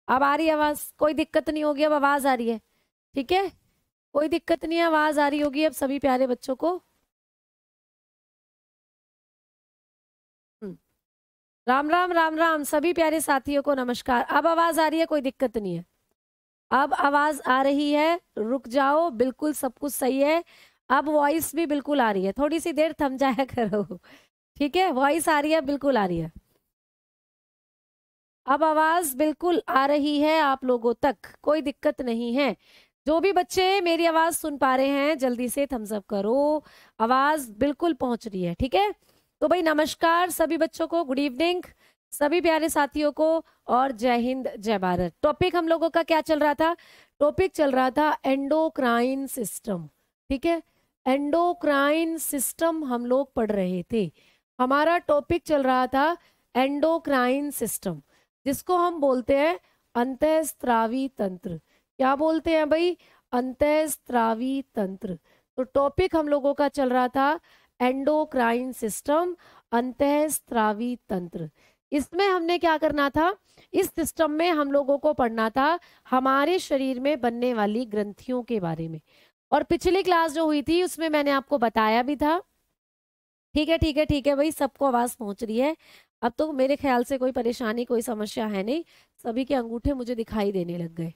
अब आ रही है आवाज, कोई दिक्कत नहीं होगी, अब आवाज आ रही है, ठीक है, कोई दिक्कत नहीं है, आवाज आ रही होगी अब सभी प्यारे बच्चों को। हम्म, राम राम राम राम सभी प्यारे साथियों को नमस्कार। अब आवाज आ रही है, कोई दिक्कत नहीं है, अब आवाज आ रही है, रुक जाओ, बिल्कुल सब कुछ सही है। अब वॉइस भी बिल्कुल आ रही है, थोड़ी सी देर थम जाया करो, ठीक है, वॉइस आ रही है, बिल्कुल आ रही है। अब आवाज बिल्कुल आ रही है आप लोगों तक, कोई दिक्कत नहीं है। जो भी बच्चे मेरी आवाज सुन पा रहे हैं जल्दी से थम्स अप करो, आवाज बिल्कुल पहुंच रही है, ठीक है। तो भाई नमस्कार सभी बच्चों को, गुड इवनिंग सभी प्यारे साथियों को, और जय हिंद जय भारत। टॉपिक हम लोगों का क्या चल रहा था? टॉपिक चल रहा था एंडोक्राइन सिस्टम, ठीक है, एंडोक्राइन सिस्टम हम लोग पढ़ रहे थे। हमारा टॉपिक चल रहा था एंडोक्राइन सिस्टम, जिसको हम बोलते हैं अंतःस्रावी तंत्र। क्या बोलते हैं भाई? अंतःस्रावी तंत्र। तो टॉपिक हम लोगों का चल रहा था एंडोक्राइन सिस्टम, अंतःस्रावी तंत्र। इसमें हमने क्या करना था? इस सिस्टम में हम लोगों को पढ़ना था हमारे शरीर में बनने वाली ग्रंथियों के बारे में। और पिछली क्लास जो हुई थी उसमें मैंने आपको बताया भी था, ठीक है ठीक है ठीक है भाई, सबको आवाज पहुंच रही है। अब तो मेरे ख्याल से कोई परेशानी कोई समस्या है नहीं, सभी के अंगूठे मुझे दिखाई देने लग गए।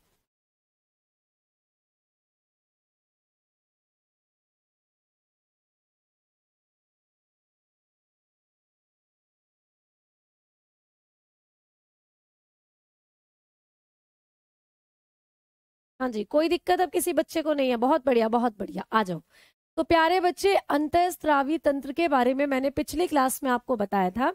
हाँ जी, कोई दिक्कत अब किसी बच्चे को नहीं है, बहुत बढ़िया बहुत बढ़िया, आ जाओ। तो प्यारे बच्चे, अंतःस्रावी तंत्र के बारे में मैंने पिछली क्लास में आपको बताया था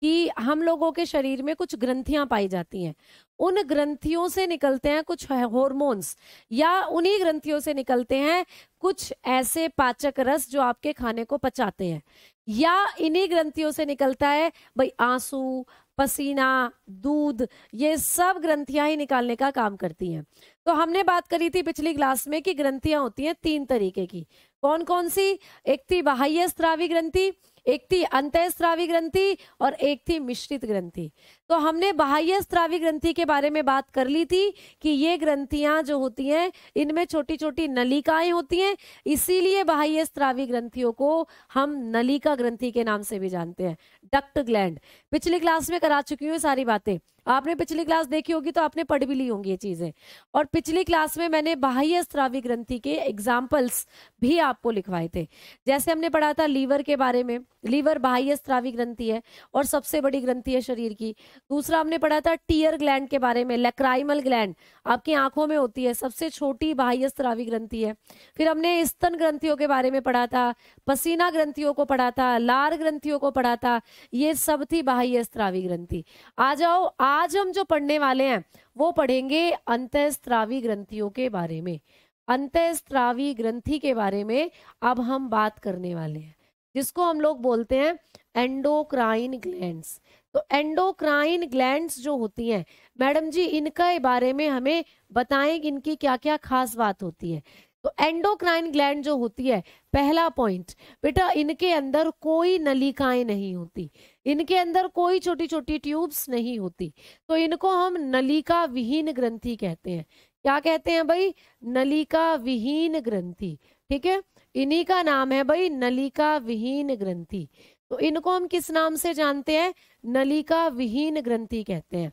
कि हम लोगों के शरीर में कुछ ग्रंथियां पाई जाती हैं। उन ग्रंथियों से निकलते हैं कुछ हॉर्मोन्स, या उन्हीं ग्रंथियों से निकलते हैं कुछ ऐसे पाचक रस जो आपके खाने को पचाते हैं, या इन्हीं ग्रंथियों से निकलता है भाई आंसू, पसीना, दूध, ये सब ग्रंथियां ही निकालने का काम करती हैं। तो हमने बात करी थी पिछली क्लास में कि ग्रंथियां होती हैं तीन तरीके की। कौन कौन सी? एक थी बाह्य स्रावी ग्रंथि, एक थी अंतःस्रावी ग्रंथि, और एक थी मिश्रित ग्रंथि। तो हमने बाह्य स्रावी ग्रंथि के बारे में बात कर ली थी कि ये ग्रंथियां जो होती हैं इनमें छोटी छोटी नलिकाएं होती हैं, इसीलिए बाह्य स्रावी ग्रंथियों को हम नलिका ग्रंथि के नाम से भी जानते हैं, डक्ट ग्लैंड। पिछली क्लास में करा चुकी हूँ सारी बातें, आपने पिछली क्लास देखी होगी तो आपने पढ़ भी ली होंगी ये चीजें। और पिछली क्लास में मैंने बाह्य स्रावी ग्रंथि के एग्जाम्पल्स भी आपको लिखवाए थे। जैसे हमने पढ़ा था लीवर के बारे में, लीवर बाह्य स्रावी ग्रंथि है और सबसे बड़ी ग्रंथि है शरीर की। दूसरा हमने पढ़ा था टीयर ग्लैंड के बारे में, लैक्राइमल ग्लैंड आपकी आंखों में होती है, सबसे छोटी बाह्य स्रावी ग्रंथि है। फिर हमने स्तन ग्रंथियों के बारे में पढ़ा था, पसीना ग्रंथियों को पढ़ा था, लार ग्रंथियों को पढ़ा था, ये सब थी बाह्य स्रावी ग्रंथि। आ जाओ, आज हम जो पढ़ने वाले हैं वो पढ़ेंगे अंतःस्रावी ग्रंथियों के बारे में। अंतःस्रावी ग्रंथि के बारे में अब हम बात करने वाले हैं, जिसको हम लोग बोलते हैं एंडोक्राइन ग्लैंड्स। तो एंडोक्राइन ग्लैंड्स जो होती हैं, मैडम जी इनके बारे में हमें बताएं कि इनकी क्या क्या खास बात होती है। तो एंडोक्राइन ग्लैंड जो होती है, पहला पॉइंट बेटा, इनके अंदर कोई नलिकाएं नहीं होती, इनके अंदर कोई छोटी छोटी ट्यूब्स नहीं होती, तो इनको हम नलिका विहीन ग्रंथि कहते हैं। क्या कहते हैं भाई? नलिका विहीन ग्रंथि, ठीक है, इन्हीं का नाम है भाई नलिका विहीन ग्रंथि। तो इनको हम किस नाम से जानते हैं? नलिका विहीन ग्रंथि कहते हैं।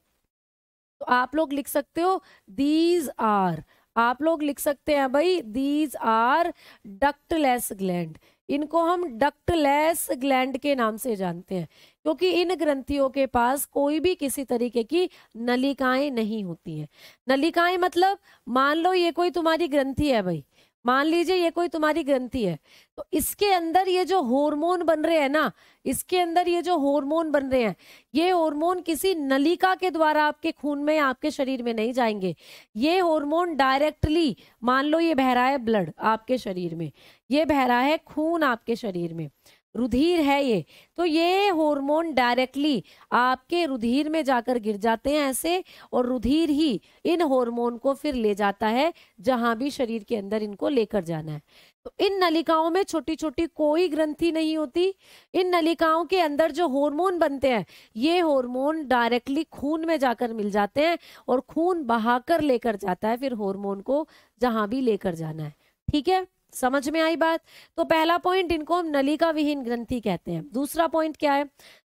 तो आप लोग लिख सकते हो दीज आर, आप लोग लिख सकते हैं भाई दीज आर डक्टलेस ग्लैंड। इनको हम डक्टलेस ग्लैंड के नाम से जानते हैं, क्योंकि इन ग्रंथियों के पास कोई भी किसी तरीके की नलिकाएं नहीं होती हैं। नलिकाएं मतलब, मान लो ये कोई तुम्हारी ग्रंथि है भाई, मान लीजिए ये कोई तुम्हारी ग्रंथि है, तो इसके अंदर ये जो हार्मोन बन रहे हैं ना, इसके अंदर ये जो हार्मोन बन रहे हैं, ये हार्मोन किसी नलिका के द्वारा आपके खून में, आपके शरीर में नहीं जाएंगे। ये हार्मोन डायरेक्टली, मान लो ये बह रहा है ब्लड आपके शरीर में, ये बह रहा है खून आपके शरीर में, रुधिर है ये, तो ये हार्मोन डायरेक्टली आपके रुधिर में जाकर गिर जाते हैं ऐसे, और रुधिर ही इन हार्मोन को फिर ले जाता है जहां भी शरीर के अंदर इनको लेकर जाना है। तो इन नलिकाओं में छोटी छोटी कोई ग्रंथि नहीं होती। इन नलिकाओं के अंदर जो हार्मोन बनते हैं, ये हार्मोन डायरेक्टली खून में जाकर मिल जाते हैं और खून बहाकर लेकर जाता है फिर हार्मोन को जहां भी लेकर जाना है। ठीक है, समझ में आई बात? तो पहला पॉइंट, इनको हम नलिका विहीन ग्रंथि कहते हैं। दूसरा पॉइंट क्या है?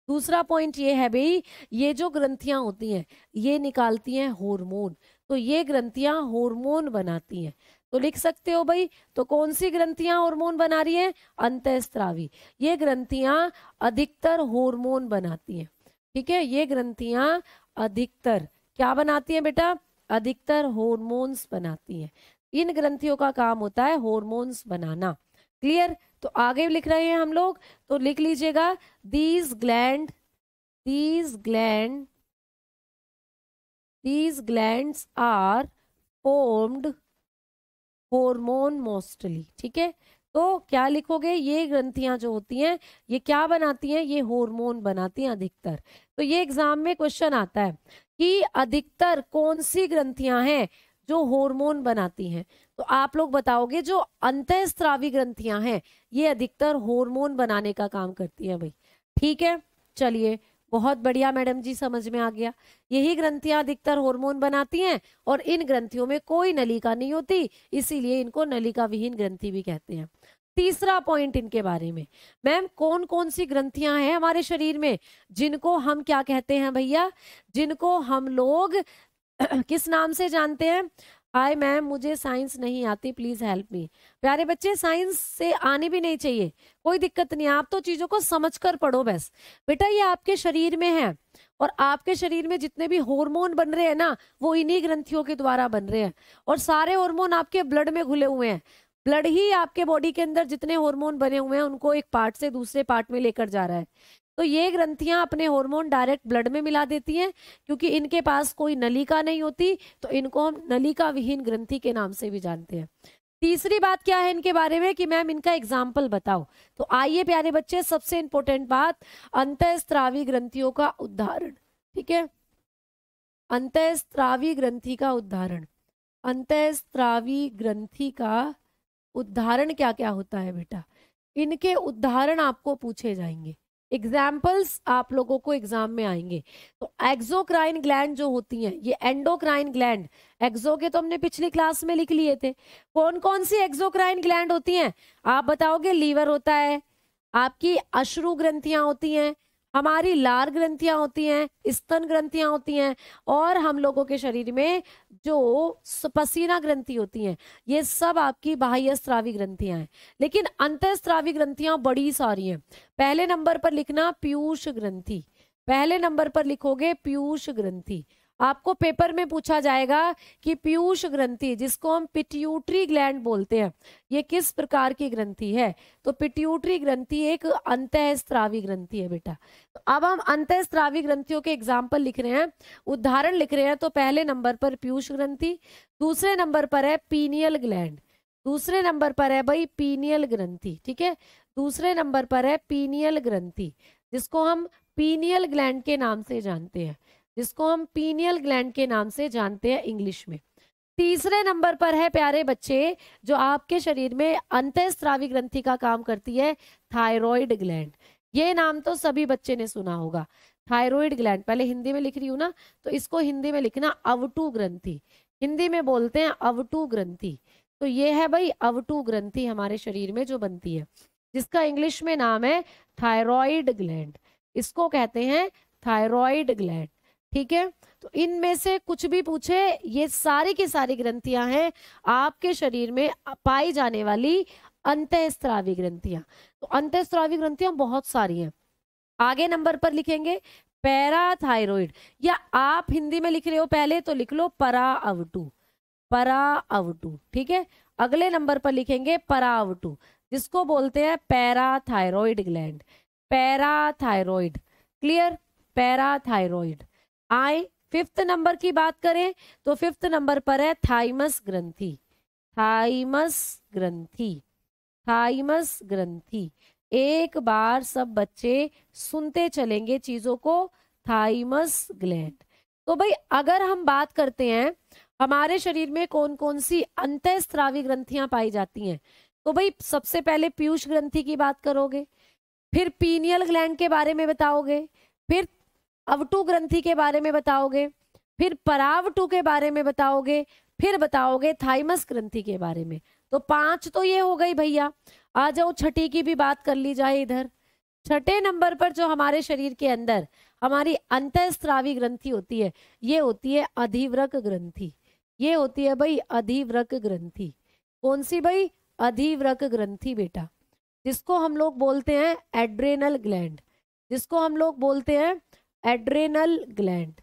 दूसरा पॉइंट ये है भाई, ये जो ग्रंथियां होती हैं ये निकालती हैं हार्मोन, तो ये ग्रंथियां हार्मोन बनाती हैं। तो लिख सकते हो भाई, तो कौन सी ग्रंथियां हार्मोन बना रही है? अंतःस्रावी। ये ग्रंथियां अधिकतर हार्मोन बनाती हैं। ठीक है, ये ग्रंथियां अधिकतर क्या बनाती हैं बेटा? अधिकतर हार्मोन्स बनाती हैं। इन ग्रंथियों का काम होता है हार्मोन्स बनाना। क्लियर? तो आगे लिख रहे हैं हम लोग, तो लिख लीजिएगा, these glands are formed hormone mostly। ठीक है, तो क्या लिखोगे? ये ग्रंथियां जो होती हैं ये क्या बनाती हैं? ये हार्मोन बनाती हैं अधिकतर। तो ये एग्जाम में क्वेश्चन आता है कि अधिकतर कौन सी ग्रंथियां हैं जो हार्मोन बनाती हैं, तो आप लोग बताओगे जो अंतःस्रावी ग्रंथियां हैं ये अधिकतर हार्मोन बनाने का काम करती हैं भाई। ठीक है, चलिए, बहुत बढ़िया मैडम जी, समझ में आ गया। यही ग्रंथियां अधिकतर हार्मोन बनाती हैं और इन ग्रंथियों में कोई नलिका नहीं होती, इसीलिए इनको नलिका विहीन ग्रंथि भी कहते हैं। तीसरा पॉइंट इनके बारे में, मैम कौन कौन सी ग्रंथियां हैं हमारे शरीर में जिनको हम क्या कहते हैं भैया? जिनको हम लोग किस नाम से जानते हैं? हाय मैम, मुझे साइंस नहीं आती, प्लीज हेल्प मी। प्यारे बच्चे, साइंस से आनी भी नहीं चाहिए, कोई दिक्कत नहीं, आप तो चीजों को समझकर पढ़ो बस। बेटा ये आपके शरीर में है और आपके शरीर में जितने भी हार्मोन बन रहे हैं ना, वो इन्हीं ग्रंथियों के द्वारा बन रहे हैं, और सारे हार्मोन आपके ब्लड में घुले हुए हैं। ब्लड ही आपके बॉडी के अंदर जितने हार्मोन बने हुए हैं उनको एक पार्ट से दूसरे पार्ट में लेकर जा रहा है। तो ये ग्रंथियां अपने हार्मोन डायरेक्ट ब्लड में मिला देती हैं, क्योंकि इनके पास कोई नलिका नहीं होती, तो इनको हम नलिका विहीन ग्रंथि के नाम से भी जानते हैं। तीसरी बात क्या है इनके बारे में कि मैम इनका एग्जाम्पल बताओ। तो आइए प्यारे बच्चे, सबसे इंपॉर्टेंट बात, अंतःस्रावी ग्रंथियों का उदाहरण। ठीक है, अंतःस्रावी ग्रंथि का उदाहरण। अंतःस्रावी ग्रंथि का उदाहरण क्या क्या होता है बेटा? इनके उदाहरण आपको पूछे जाएंगे, एग्जाम्पल्स आप लोगों को एग्जाम में आएंगे। तो एक्सोक्राइन ग्लैंड जो होती हैं, ये एंडोक्राइन ग्लैंड, एक्सो के तो हमने पिछली क्लास में लिख लिए थे। कौन कौन सी एक्सोक्राइन ग्लैंड होती हैं? आप बताओगे, लीवर होता है, आपकी अश्रु ग्रंथियां होती हैं, हमारी लार ग्रंथियां होती हैं, स्तन ग्रंथियां होती हैं, और हम लोगों के शरीर में जो पसीना ग्रंथि होती हैं, ये सब आपकी बाह्य स्रावी ग्रंथियां हैं। लेकिन अंतःस्रावी ग्रंथियां बड़ी सारी हैं। पहले नंबर पर लिखना पीयूष ग्रंथि, पहले नंबर पर लिखोगे पीयूष ग्रंथि। आपको पेपर में पूछा जाएगा कि पीयूष ग्रंथि, जिसको हम पिट्यूटरी ग्लैंड बोलते हैं, ये किस प्रकार की ग्रंथि है? तो पिट्यूटरी ग्रंथि एक अंतःस्रावी ग्रंथि है बेटा। तो अब हम अंतःस्रावी ग्रंथियों के एग्जाम्पल लिख रहे हैं, उदाहरण लिख रहे हैं। तो पहले नंबर पर पीयूष ग्रंथि, दूसरे नंबर पर है पीनियल ग्लैंड, दूसरे नंबर पर है भाई पीनियल ग्रंथि। ठीक है, दूसरे नंबर पर है पीनियल ग्रंथि, जिसको हम पीनियल ग्लैंड के नाम से जानते हैं, जिसको हम पीनियल ग्लैंड के नाम से जानते हैं इंग्लिश में। तीसरे नंबर पर है प्यारे बच्चे, जो आपके शरीर में अंतःस्रावी ग्रंथि का काम करती है, थायराइड ग्लैंड। ये नाम तो सभी बच्चे ने सुना होगा, थायराइड ग्लैंड। पहले हिंदी में लिख रही हूँ ना, तो इसको हिंदी में लिखना अवटु ग्रंथि, हिंदी में बोलते हैं अवटु ग्रंथि। तो ये है भाई अवटु ग्रंथि हमारे शरीर में जो बनती है, जिसका इंग्लिश में नाम है थायराइड ग्लैंड, इसको कहते हैं थायराइड ग्लैंड। ठीक है, तो इनमें से कुछ भी पूछे, ये सारी की सारी ग्रंथियां हैं आपके शरीर में पाई जाने वाली अंतःस्रावी ग्रंथियां। तो अंतःस्रावी ग्रंथियां बहुत सारी हैं। आगे नंबर पर लिखेंगे पैराथायरॉइड, या आप हिंदी में लिख रहे हो पहले तो लिख लो पराअवटु, पराअवटु। ठीक है, अगले नंबर पर लिखेंगे पराअवटु, जिसको बोलते हैं parathyroid gland, parathyroid. Clear, parathyroid. आए फिफ्थ नंबर की बात करें तो फिफ्थ नंबर पर है थाइमस ग्रंथि, थाइमस ग्रंथि, थाइमस ग्रंथि। एक बार सब बच्चे सुनते चलेंगे चीजों को, थाइमस ग्लैंड। तो भाई अगर हम बात करते हैं हमारे शरीर में कौन कौन सी अंतःस्रावी ग्रंथियां पाई जाती हैं, तो भाई सबसे पहले पीयूष ग्रंथि की बात करोगे, फिर पीनियल ग्लैंड के बारे में बताओगे, फिर अवटु ग्रंथि के बारे में बताओगे, फिर परावटु के बारे में बताओगे, फिर बताओगे थाइमस ग्रंथि के बारे में। तो 5 तो ये हो गई भैया। आ जाओ छठी की भी बात कर ली जाए इधर। छठे नंबर पर जो हमारे शरीर के अंदर हमारी अंतःस्रावी ग्रंथि होती है, ये होती है अधिवृक ग्रंथि। ये होती है भाई अधिवृक ग्रंथि। कौन सी भाई? अधिवृक ग्रंथि बेटा, जिसको हम लोग बोलते हैं एड्रेनल ग्लैंड, जिसको हम लोग बोलते हैं एड्रेनल ग्लैंड,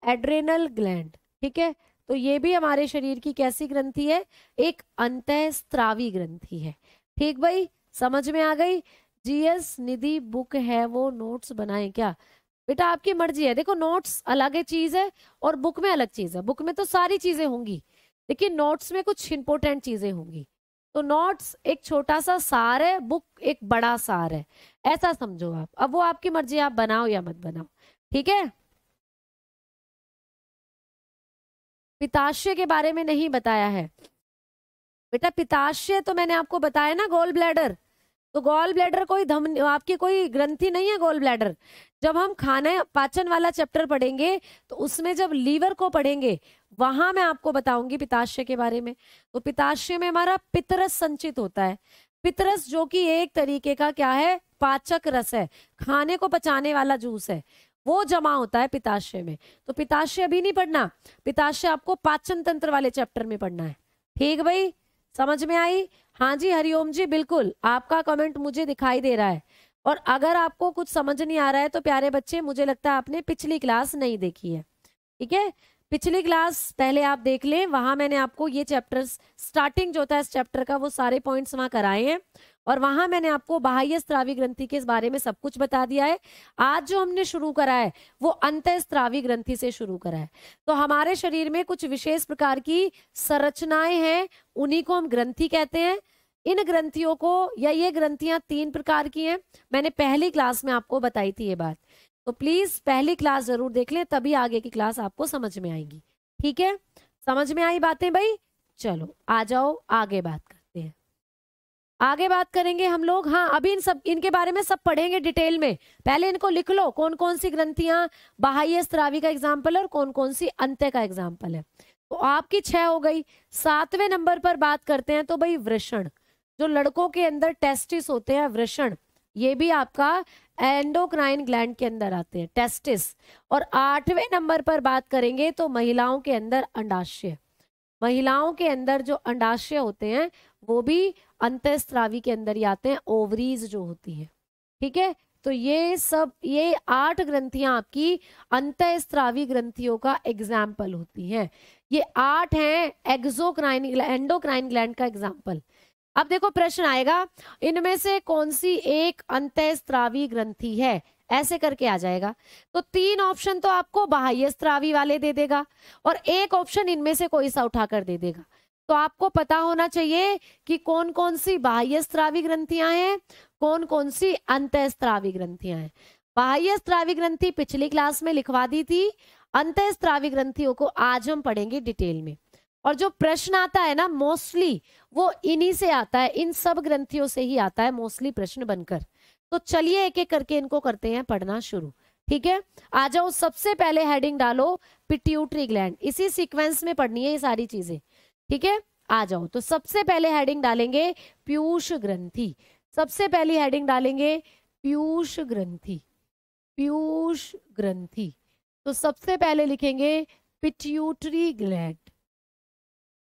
एड्रेनल ग्लैंड। ठीक है, तो ये भी हमारे शरीर की कैसी ग्रंथि है? एक अंतःस्रावी ग्रंथि है। ठीक भाई, समझ में आ गई? जीएस निधि बुक है वो नोट्स बनाए क्या? बेटा आपकी मर्जी है। देखो नोट्स अलग चीज है और बुक में अलग चीज है। बुक में तो सारी चीजें होंगी, लेकिन नोट्स में कुछ इंपॉर्टेंट चीजें होंगी। तो नोट्स एक छोटा सा सार है, बुक एक बड़ा सार है, ऐसा समझो आप। अब वो आपकी मर्जी, आप बनाओ या मत बनाओ। ठीक है, पित्ताशय के बारे में नहीं बताया है बेटा। पित्ताशय तो मैंने आपको बताया ना, गॉल ब्लैडर। तो गॉल ब्लैडर कोई धमनी, आपकी कोई ग्रंथि नहीं है गॉल ब्लैडर। जब हम खाने पाचन वाला चैप्टर पढ़ेंगे तो उसमें जब लीवर को पढ़ेंगे वहां मैं आपको बताऊंगी पित्ताशय के बारे में। तो पित्ताशय में हमारा पित्तरस संचित होता है। पित्तरस जो कि एक तरीके का क्या है? पाचक रस है, खाने को पचाने वाला जूस है, वो जमा होता है पित्ताशय में। तो पित्ताशय अभी नहीं पढ़ना, पित्ताशय आपको पाचन तंत्र वाले चैप्टर में पढ़ना है। ठीक भाई, समझ में आई? हाँ जी हरिओम जी, बिल्कुल आपका कमेंट मुझे दिखाई दे रहा है। और अगर आपको कुछ समझ नहीं आ रहा है तो प्यारे बच्चे, मुझे लगता है आपने पिछली क्लास नहीं देखी है। ठीक है, पिछली क्लास पहले आप देख लें, वहां मैंने आपको ये चैप्टर स्टार्टिंग जो होता है इस चैप्टर का, वो सारे पॉइंट्स वहां कराए हैं और वहां मैंने आपको बाह्य स्रावी ग्रंथि के बारे में सब कुछ बता दिया है। आज जो हमने शुरू करा है वो अंतःस्रावी ग्रंथि से शुरू करा है। तो हमारे शरीर में कुछ विशेष प्रकार की संरचनाएं हैं, उन्हीं को हम ग्रंथि कहते हैं। इन ग्रंथियों को, या ये ग्रंथियां 3 प्रकार की हैं, मैंने पहली क्लास में आपको बताई थी ये बात। तो प्लीज पहली क्लास जरूर देख लें, तभी आगे की क्लास आपको समझ में आएगी। ठीक है, समझ में आई बातें भाई? चलो आ जाओ आगे बात करते हैं। आगे बात करेंगे हम लोग। हाँ, अभी इनके बारे में सब पढ़ेंगे डिटेल में। पहले इनको लिख लो, कौन कौन सी ग्रंथियां बाह्य स्रावी का एग्जाम्पल है और कौन कौन सी अंत्य का एग्जाम्पल है। तो आपकी 6 हो गई। 7वें नंबर पर बात करते हैं तो भाई वृषण, जो लड़कों के अंदर टेस्टिस होते हैं, वृषण, ये भी आपका एंडोक्राइन ग्लैंड के अंदर आते हैं, टेस्टिस। और 8वें नंबर पर बात करेंगे तो महिलाओं के अंदर अंडाशय, महिलाओं के अंदर जो अंडाशय होते हैं वो भी अंतःस्रावी के अंदर ही आते हैं, ओवरीज जो होती है। ठीक है, तो ये सब, ये 8 ग्रंथियां आपकी अंतःस्रावी ग्रंथियों का एग्जाम्पल होती हैं। ये 8 हैं एक्सोक्राइन एंडोक्राइन ग्लैंड का एग्जाम्पल। अब देखो प्रश्न आएगा, इनमें से कौन सी एक अंतःस्रावी ग्रंथि है, ऐसे करके आ जाएगा। तो 3 ऑप्शन तो आपको बाह्य स्रावी वाले दे देगा और एक ऑप्शन इनमें से कोई सा उठाकर दे देगा। तो आपको पता होना चाहिए कि कौन कौन सी बाह्य स्रावी ग्रंथियां हैं, कौन कौन सी अंतःस्रावी ग्रंथियां हैं। बाह्य स्रावी ग्रंथि पिछली क्लास में लिखवा दी थी, अंतःस्रावी ग्रंथियों को आज हम पढ़ेंगे डिटेल में। और जो प्रश्न आता है ना मोस्टली, वो इन्हीं से आता है, इन सब ग्रंथियों से ही आता है मोस्टली प्रश्न बनकर। तो चलिए एक एक करके इनको करते हैं पढ़ना शुरू। ठीक है, आ जाओ। सबसे पहले हेडिंग डालो पिट्यूटरी ग्लैंड, इसी सीक्वेंस में पढ़नी है ये सारी चीजें। ठीक है, आ जाओ। तो सबसे पहले हेडिंग डालेंगे पीयूष ग्रंथि, सबसे पहली हेडिंग डालेंगे पीयूष ग्रंथि, पीयूष ग्रंथि। तो सबसे पहले लिखेंगे पिट्यूटरी ग्लैंड,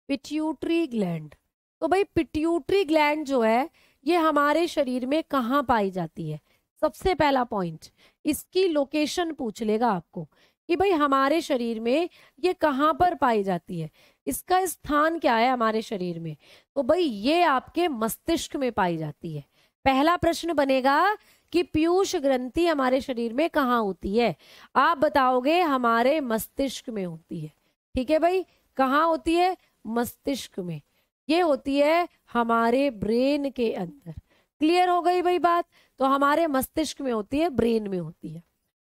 पिट्यूटरी ग्लैंड। तो भाई पिट्यूटरी ग्लैंड जो है ये हमारे शरीर में कहाँ पाई जाती है? सबसे पहला पॉइंट, इसकी लोकेशन पूछ लेगा आपको कि भाई हमारे शरीर में ये कहाँ पर पाई जाती है, इसका स्थान क्या है हमारे शरीर में। तो भाई ये आपके मस्तिष्क में पाई जाती है। पहला प्रश्न बनेगा कि पीयूष ग्रंथि हमारे शरीर में कहाँ होती है? आप बताओगे हमारे मस्तिष्क में होती है। ठीक है भाई, कहाँ होती है? मस्तिष्क में। ये होती है हमारे ब्रेन के अंदर। क्लियर हो गई भाई बात? तो हमारे मस्तिष्क में होती है, ब्रेन में होती है।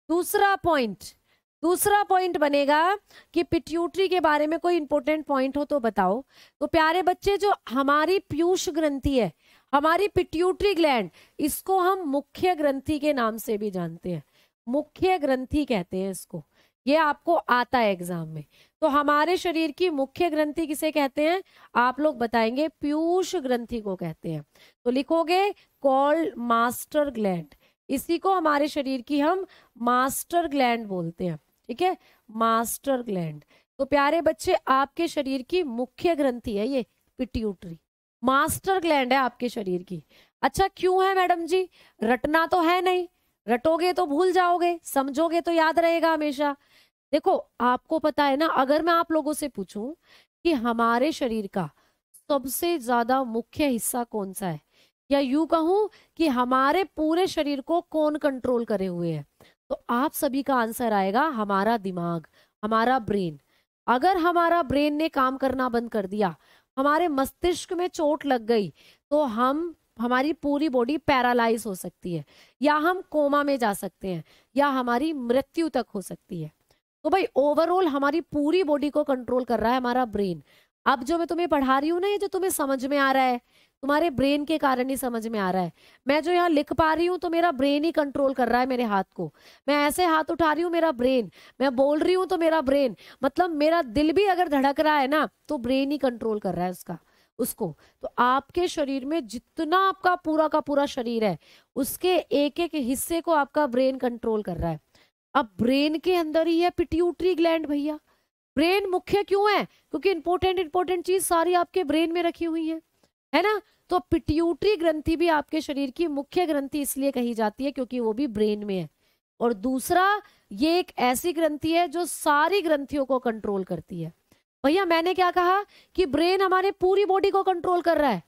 दूसरा पॉइंट बनेगा कि पिट्यूटरी के बारे में कोई इंपॉर्टेंट पॉइंट हो तो बताओ। तो प्यारे बच्चे, जो हमारी पीयूष ग्रंथि है, हमारी पिट्यूटरी ग्लैंड, इसको हम मुख्य ग्रंथि के नाम से भी जानते हैं, मुख्य ग्रंथि कहते हैं इसको। ये आपको आता है एग्जाम में। तो हमारे शरीर की मुख्य ग्रंथि किसे कहते हैं? आप लोग बताएंगे, पीयूष ग्रंथि को कहते हैं। तो लिखोगे कॉल्ड मास्टर ग्लैंड, इसी को हमारे शरीर की हम मास्टर ग्लैंड बोलते हैं। ठीक है, मास्टर ग्लैंड। तो प्यारे बच्चे, आपके शरीर की मुख्य ग्रंथि है ये पिट्यूटरी, मास्टर ग्लैंड है आपके शरीर की। अच्छा, क्यों है मैडम जी? रटना तो है नहीं, रटोगे तो भूल जाओगे, समझोगे तो याद रहेगा हमेशा। देखो, आपको पता है ना, अगर मैं आप लोगों से पूछूं कि हमारे शरीर का सबसे ज्यादा मुख्य हिस्सा कौन सा है, या यूं कहूं कि हमारे पूरे शरीर को कौन कंट्रोल करे हुए है, तो आप सभी का आंसर आएगा हमारा दिमाग, हमारा ब्रेन। अगर हमारा ब्रेन ने काम करना बंद कर दिया, हमारे मस्तिष्क में चोट लग गई, तो हमारी पूरी बॉडी पैरालाइज हो सकती है, या हम कोमा में जा सकते हैं, या हमारी मृत्यु तक हो सकती है। तो भाई ओवरऑल हमारी पूरी बॉडी को कंट्रोल कर रहा है हमारा ब्रेन। अब जो मैं तुम्हें पढ़ा रही हूँ ना, ये जो तुम्हें समझ में आ रहा है, तुम्हारे ब्रेन के कारण ही समझ में आ रहा है। मैं जो यहाँ लिख पा रही हूँ तो मेरा ब्रेन ही कंट्रोल कर रहा है मेरे हाथ को। मैं ऐसे हाथ उठा रही हूँ, मेरा ब्रेन, मैं बोल रही हूँ तो मेरा ब्रेन, मतलब मेरा दिल भी अगर धड़क रहा है ना, तो ब्रेन ही कंट्रोल कर रहा है उसको। तो आपके शरीर में जितना आपका पूरा का पूरा शरीर है, उसके एक एक हिस्से को आपका ब्रेन कंट्रोल कर रहा है। अब ब्रेन के अंदर ही है पिट्यूटरी ग्लैंड भैया। ब्रेन मुख्य क्यों है? क्योंकि इंपॉर्टेंट चीज सारी आपके ब्रेन में रखी हुई है ना। तो पिट्यूटरी ग्रंथि भी आपके शरीर की मुख्य ग्रंथि इसलिए कही जाती है क्योंकि वो भी ब्रेन में है। और दूसरा, ये एक ऐसी ग्रंथि है जो सारी ग्रंथियों को कंट्रोल करती है। भैया मैंने क्या कहा कि ब्रेन हमारे पूरी बॉडी को कंट्रोल कर रहा है,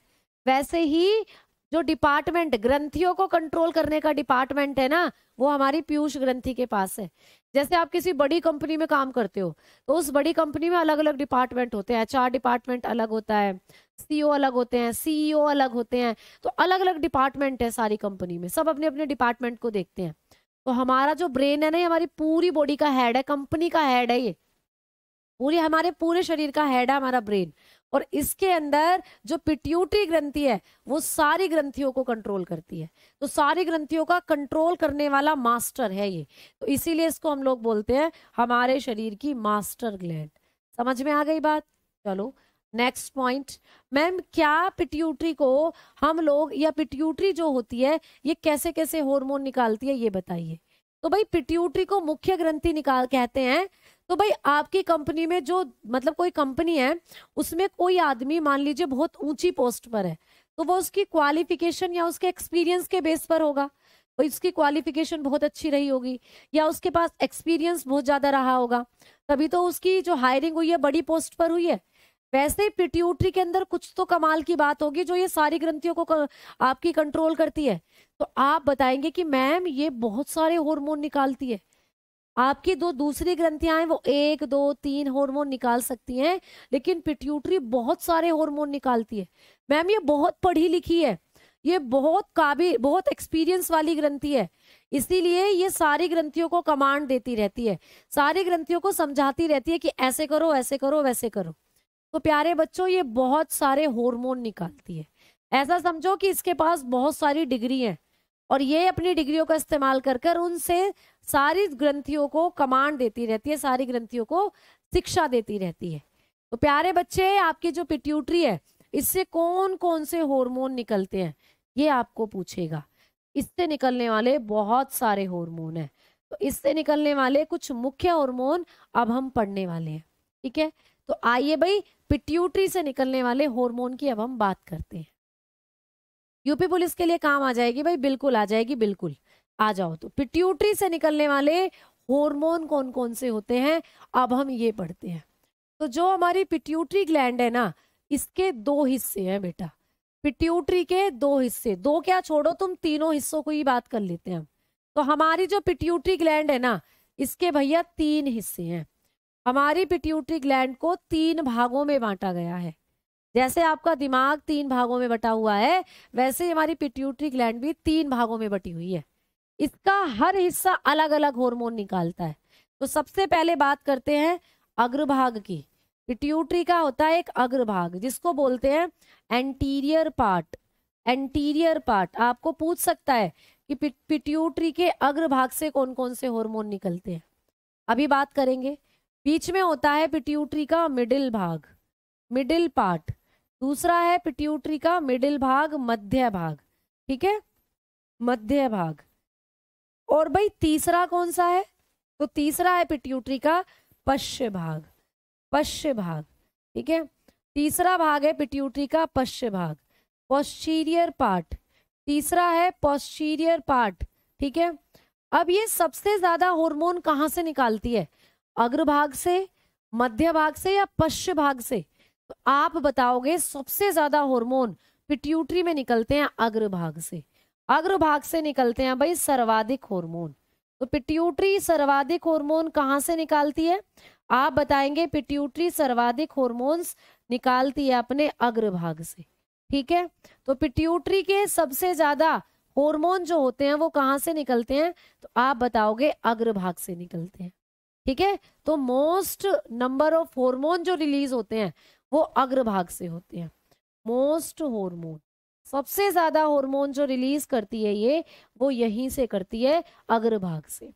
वैसे ही जो डिपार्टमेंट ग्रंथियों को कंट्रोल करने का डिपार्टमेंट है ना, वो हमारी पीयूष ग्रंथि के पास है। जैसे आप किसी बड़ी कंपनी में काम करते हो, तो उस बड़ी कंपनी में अलग अलग डिपार्टमेंट होते हैं, एचआर डिपार्टमेंट अलग होता है, सीईओ अलग होते हैं, सीईओ अलग होते हैं। तो अलग अलग डिपार्टमेंट है सारी कंपनी में, सब अपने अपने डिपार्टमेंट को देखते हैं। तो हमारा जो ब्रेन है ना, ये हमारी पूरी बॉडी का हेड है, कंपनी का हेड है, ये हमारे पूरे शरीर का हेड है हमारा ब्रेन। और इसके अंदर जो पिट्यूटरी ग्रंथि है, वो सारी ग्रंथियों को कंट्रोल करती है। तो सारी ग्रंथियों का कंट्रोल करने वाला मास्टर है ये। तो इसीलिए इसको हम लोग बोलते हैं हमारे शरीर की मास्टर ग्लैंड। समझ में आ गई बात? चलो नेक्स्ट पॉइंट। मैम, क्या पिट्यूटरी को हम लोग, या पिट्यूटरी जो होती है ये कैसे कैसे हार्मोन निकालती है, ये बताइए। तो भाई पिट्यूटरी को मुख्य ग्रंथि निकाल कहते हैं। तो भाई आपकी कंपनी में जो, मतलब कोई कंपनी है, उसमें कोई आदमी मान लीजिए बहुत ऊंची पोस्ट पर है, तो वो उसकी क्वालिफिकेशन या उसके एक्सपीरियंस के बेस पर होगा। भाई उसकी क्वालिफिकेशन बहुत अच्छी रही होगी, या उसके पास एक्सपीरियंस बहुत ज्यादा रहा होगा, तभी तो उसकी जो हायरिंग हुई है बड़ी पोस्ट पर हुई है। वैसे ही पिट्यूटरी के अंदर कुछ तो कमाल की बात होगी जो ये सारी ग्रंथियों को आपकी कंट्रोल करती है। तो आप बताएंगे कि मैम ये बहुत सारे हार्मोन निकालती है। आपकी दो दूसरी ग्रंथियां हैं, वो 1 2 3 हार्मोन निकाल सकती हैं, लेकिन पिट्यूटरी बहुत सारे हार्मोन निकालती है। मैम ये बहुत पढ़ी लिखी है, ये बहुत काबिल, बहुत एक्सपीरियंस वाली ग्रंथि है, इसीलिए ये सारी ग्रंथियों को कमांड देती रहती है, सारी ग्रंथियों को समझाती रहती है कि ऐसे करो, ऐसे करो, वैसे करो। तो प्यारे बच्चों, ये बहुत सारे हार्मोन निकालती है। ऐसा समझो कि इसके पास बहुत सारी डिग्री है, और ये अपनी डिग्रियों का इस्तेमाल कर कर उनसे सारी ग्रंथियों को कमांड देती रहती है, सारी ग्रंथियों को शिक्षा देती रहती है। तो प्यारे बच्चे, आपकी जो पिट्यूटरी है, इससे कौन कौन से हार्मोन निकलते हैं ये आपको पूछेगा। इससे निकलने वाले बहुत सारे हार्मोन हैं। तो इससे निकलने वाले कुछ मुख्य हार्मोन अब हम पढ़ने वाले हैं। ठीक है, तो आइए भाई पिट्यूटरी से निकलने वाले हार्मोन की अब हम बात करते हैं। यूपी पुलिस के लिए काम आ जाएगी भाई, बिल्कुल आ जाएगी, बिल्कुल आ जाओ। तो पिट्यूटरी से निकलने वाले हार्मोन कौन कौन से होते हैं, अब हम ये पढ़ते हैं। तो जो हमारी पिट्यूटरी ग्लैंड है ना, इसके 2 हिस्से हैं बेटा। पिट्यूटरी के 2 हिस्से, 2 क्या छोड़ो, तुम तीनों हिस्सों को ही बात कर लेते हैं हम। तो हमारी जो पिट्यूटरी ग्लैंड है ना, इसके भैया 3 हिस्से हैं। हमारी पिट्यूटरी ग्लैंड को 3 भागों में बांटा गया है। जैसे आपका दिमाग 3 भागों में बटा हुआ है, वैसे ही हमारी पिट्यूटरी ग्लैंड भी 3 भागों में बटी हुई है। इसका हर हिस्सा अलग अलग हार्मोन निकालता है। तो सबसे पहले बात करते हैं अग्रभाग की। पिट्यूटरी का होता है एक अग्रभाग, जिसको बोलते हैं एंटीरियर पार्ट। एंटीरियर पार्ट आपको पूछ सकता है कि पिट्यूटरी के अग्रभाग से कौन कौन से हार्मोन निकलते हैं, अभी बात करेंगे। बीच में होता है पिट्यूटरी का मिडिल भाग, मिडिल पार्ट। दूसरा है पिट्यूटरी का मिडिल भाग, मध्य भाग, ठीक है, मध्य भाग। और भाई तीसरा कौन सा है? तो तीसरा है पिट्यूटरी का पश्च भाग, पश्च भाग, ठीक है। तीसरा भाग है पिट्यूटरी का पश्च भाग, पोस्टीरियर पार्ट। तीसरा है पोस्टीरियर पार्ट, ठीक है। अब ये सबसे ज्यादा हार्मोन कहाँ से निकालती है? अग्रभाग से, मध्य भाग से या पश्च भाग से? तो आप बताओगे सबसे ज्यादा हार्मोन पिट्यूटरी में निकलते हैं अग्रभाग से। अग्रभाग से निकलते हैं भाई सर्वाधिक हार्मोन। तो पिट्यूटरी सर्वाधिक हार्मोन कहाँ से निकालती है? आप बताएंगे पिट्यूटरी सर्वाधिक हार्मोन्स निकालती है अपने अग्रभाग से, ठीक है। तो पिट्यूटरी के सबसे ज्यादा हार्मोन जो होते हैं वो कहाँ से निकलते हैं? तो आप बताओगे अग्रभाग से निकलते हैं, ठीक है। तो मोस्ट नंबर ऑफ हार्मोन जो रिलीज होते हैं वो अग्रभाग से होते हैं। मोस्ट हार्मोन, सबसे ज्यादा हार्मोन जो रिलीज करती है ये, वो यहीं से करती है, अग्रभाग से।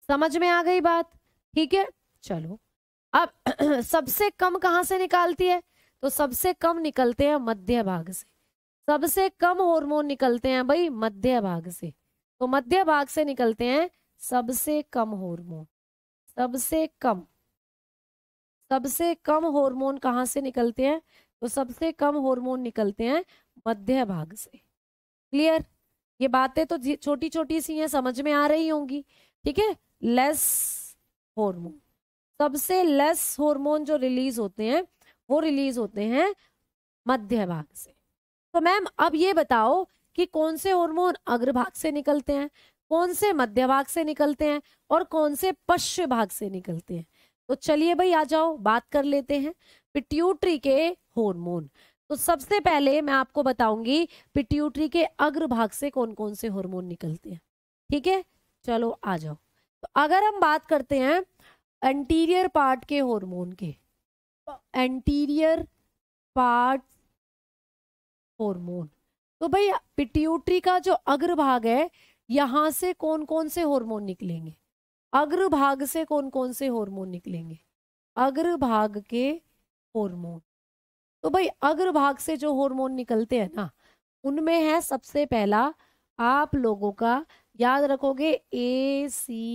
समझ में आ गई बात? ठीक है, चलो अब सबसे कम कहाँ से निकालती है? तो सबसे कम निकलते हैं मध्य भाग से। सबसे कम हार्मोन निकलते हैं भाई मध्य भाग से। तो मध्य भाग से निकलते हैं सबसे कम हार्मोन। सबसे कम, सबसे कम हार्मोन कहाँ से निकलते हैं? तो सबसे कम हार्मोन निकलते हैं मध्य भाग से। क्लियर? ये बातें तो छोटी छोटी सी हैं, समझ में आ रही होंगी, ठीक है। लेस हार्मोन, सबसे लेस हार्मोन जो रिलीज होते हैं वो रिलीज होते हैं मध्य भाग से। तो मैम अब ये बताओ कि कौन से हार्मोन अग्रभाग से निकलते हैं, कौन से मध्य भाग से निकलते हैं और कौन से पश्च भाग से निकलते हैं। तो चलिए भाई आ जाओ, बात कर लेते हैं पिट्यूटरी के हार्मोन। तो सबसे पहले मैं आपको बताऊंगी पिट्यूटरी के अग्रभाग से कौन कौन से हार्मोन निकलते हैं, ठीक है। चलो आ जाओ। तो अगर हम बात करते हैं एंटीरियर पार्ट के हार्मोन के, एंटीरियर पार्ट हार्मोन, तो भाई पिट्यूटरी का जो अग्रभाग है यहां से कौन कौन से हार्मोन निकलेंगे? अग्रभाग से कौन कौन से हार्मोन निकलेंगे? अग्रभाग के हार्मोन, तो भाई अग्रभाग से जो हार्मोन निकलते हैं ना, उनमें है सबसे पहला, आप लोगों का याद रखोगे, ACTH।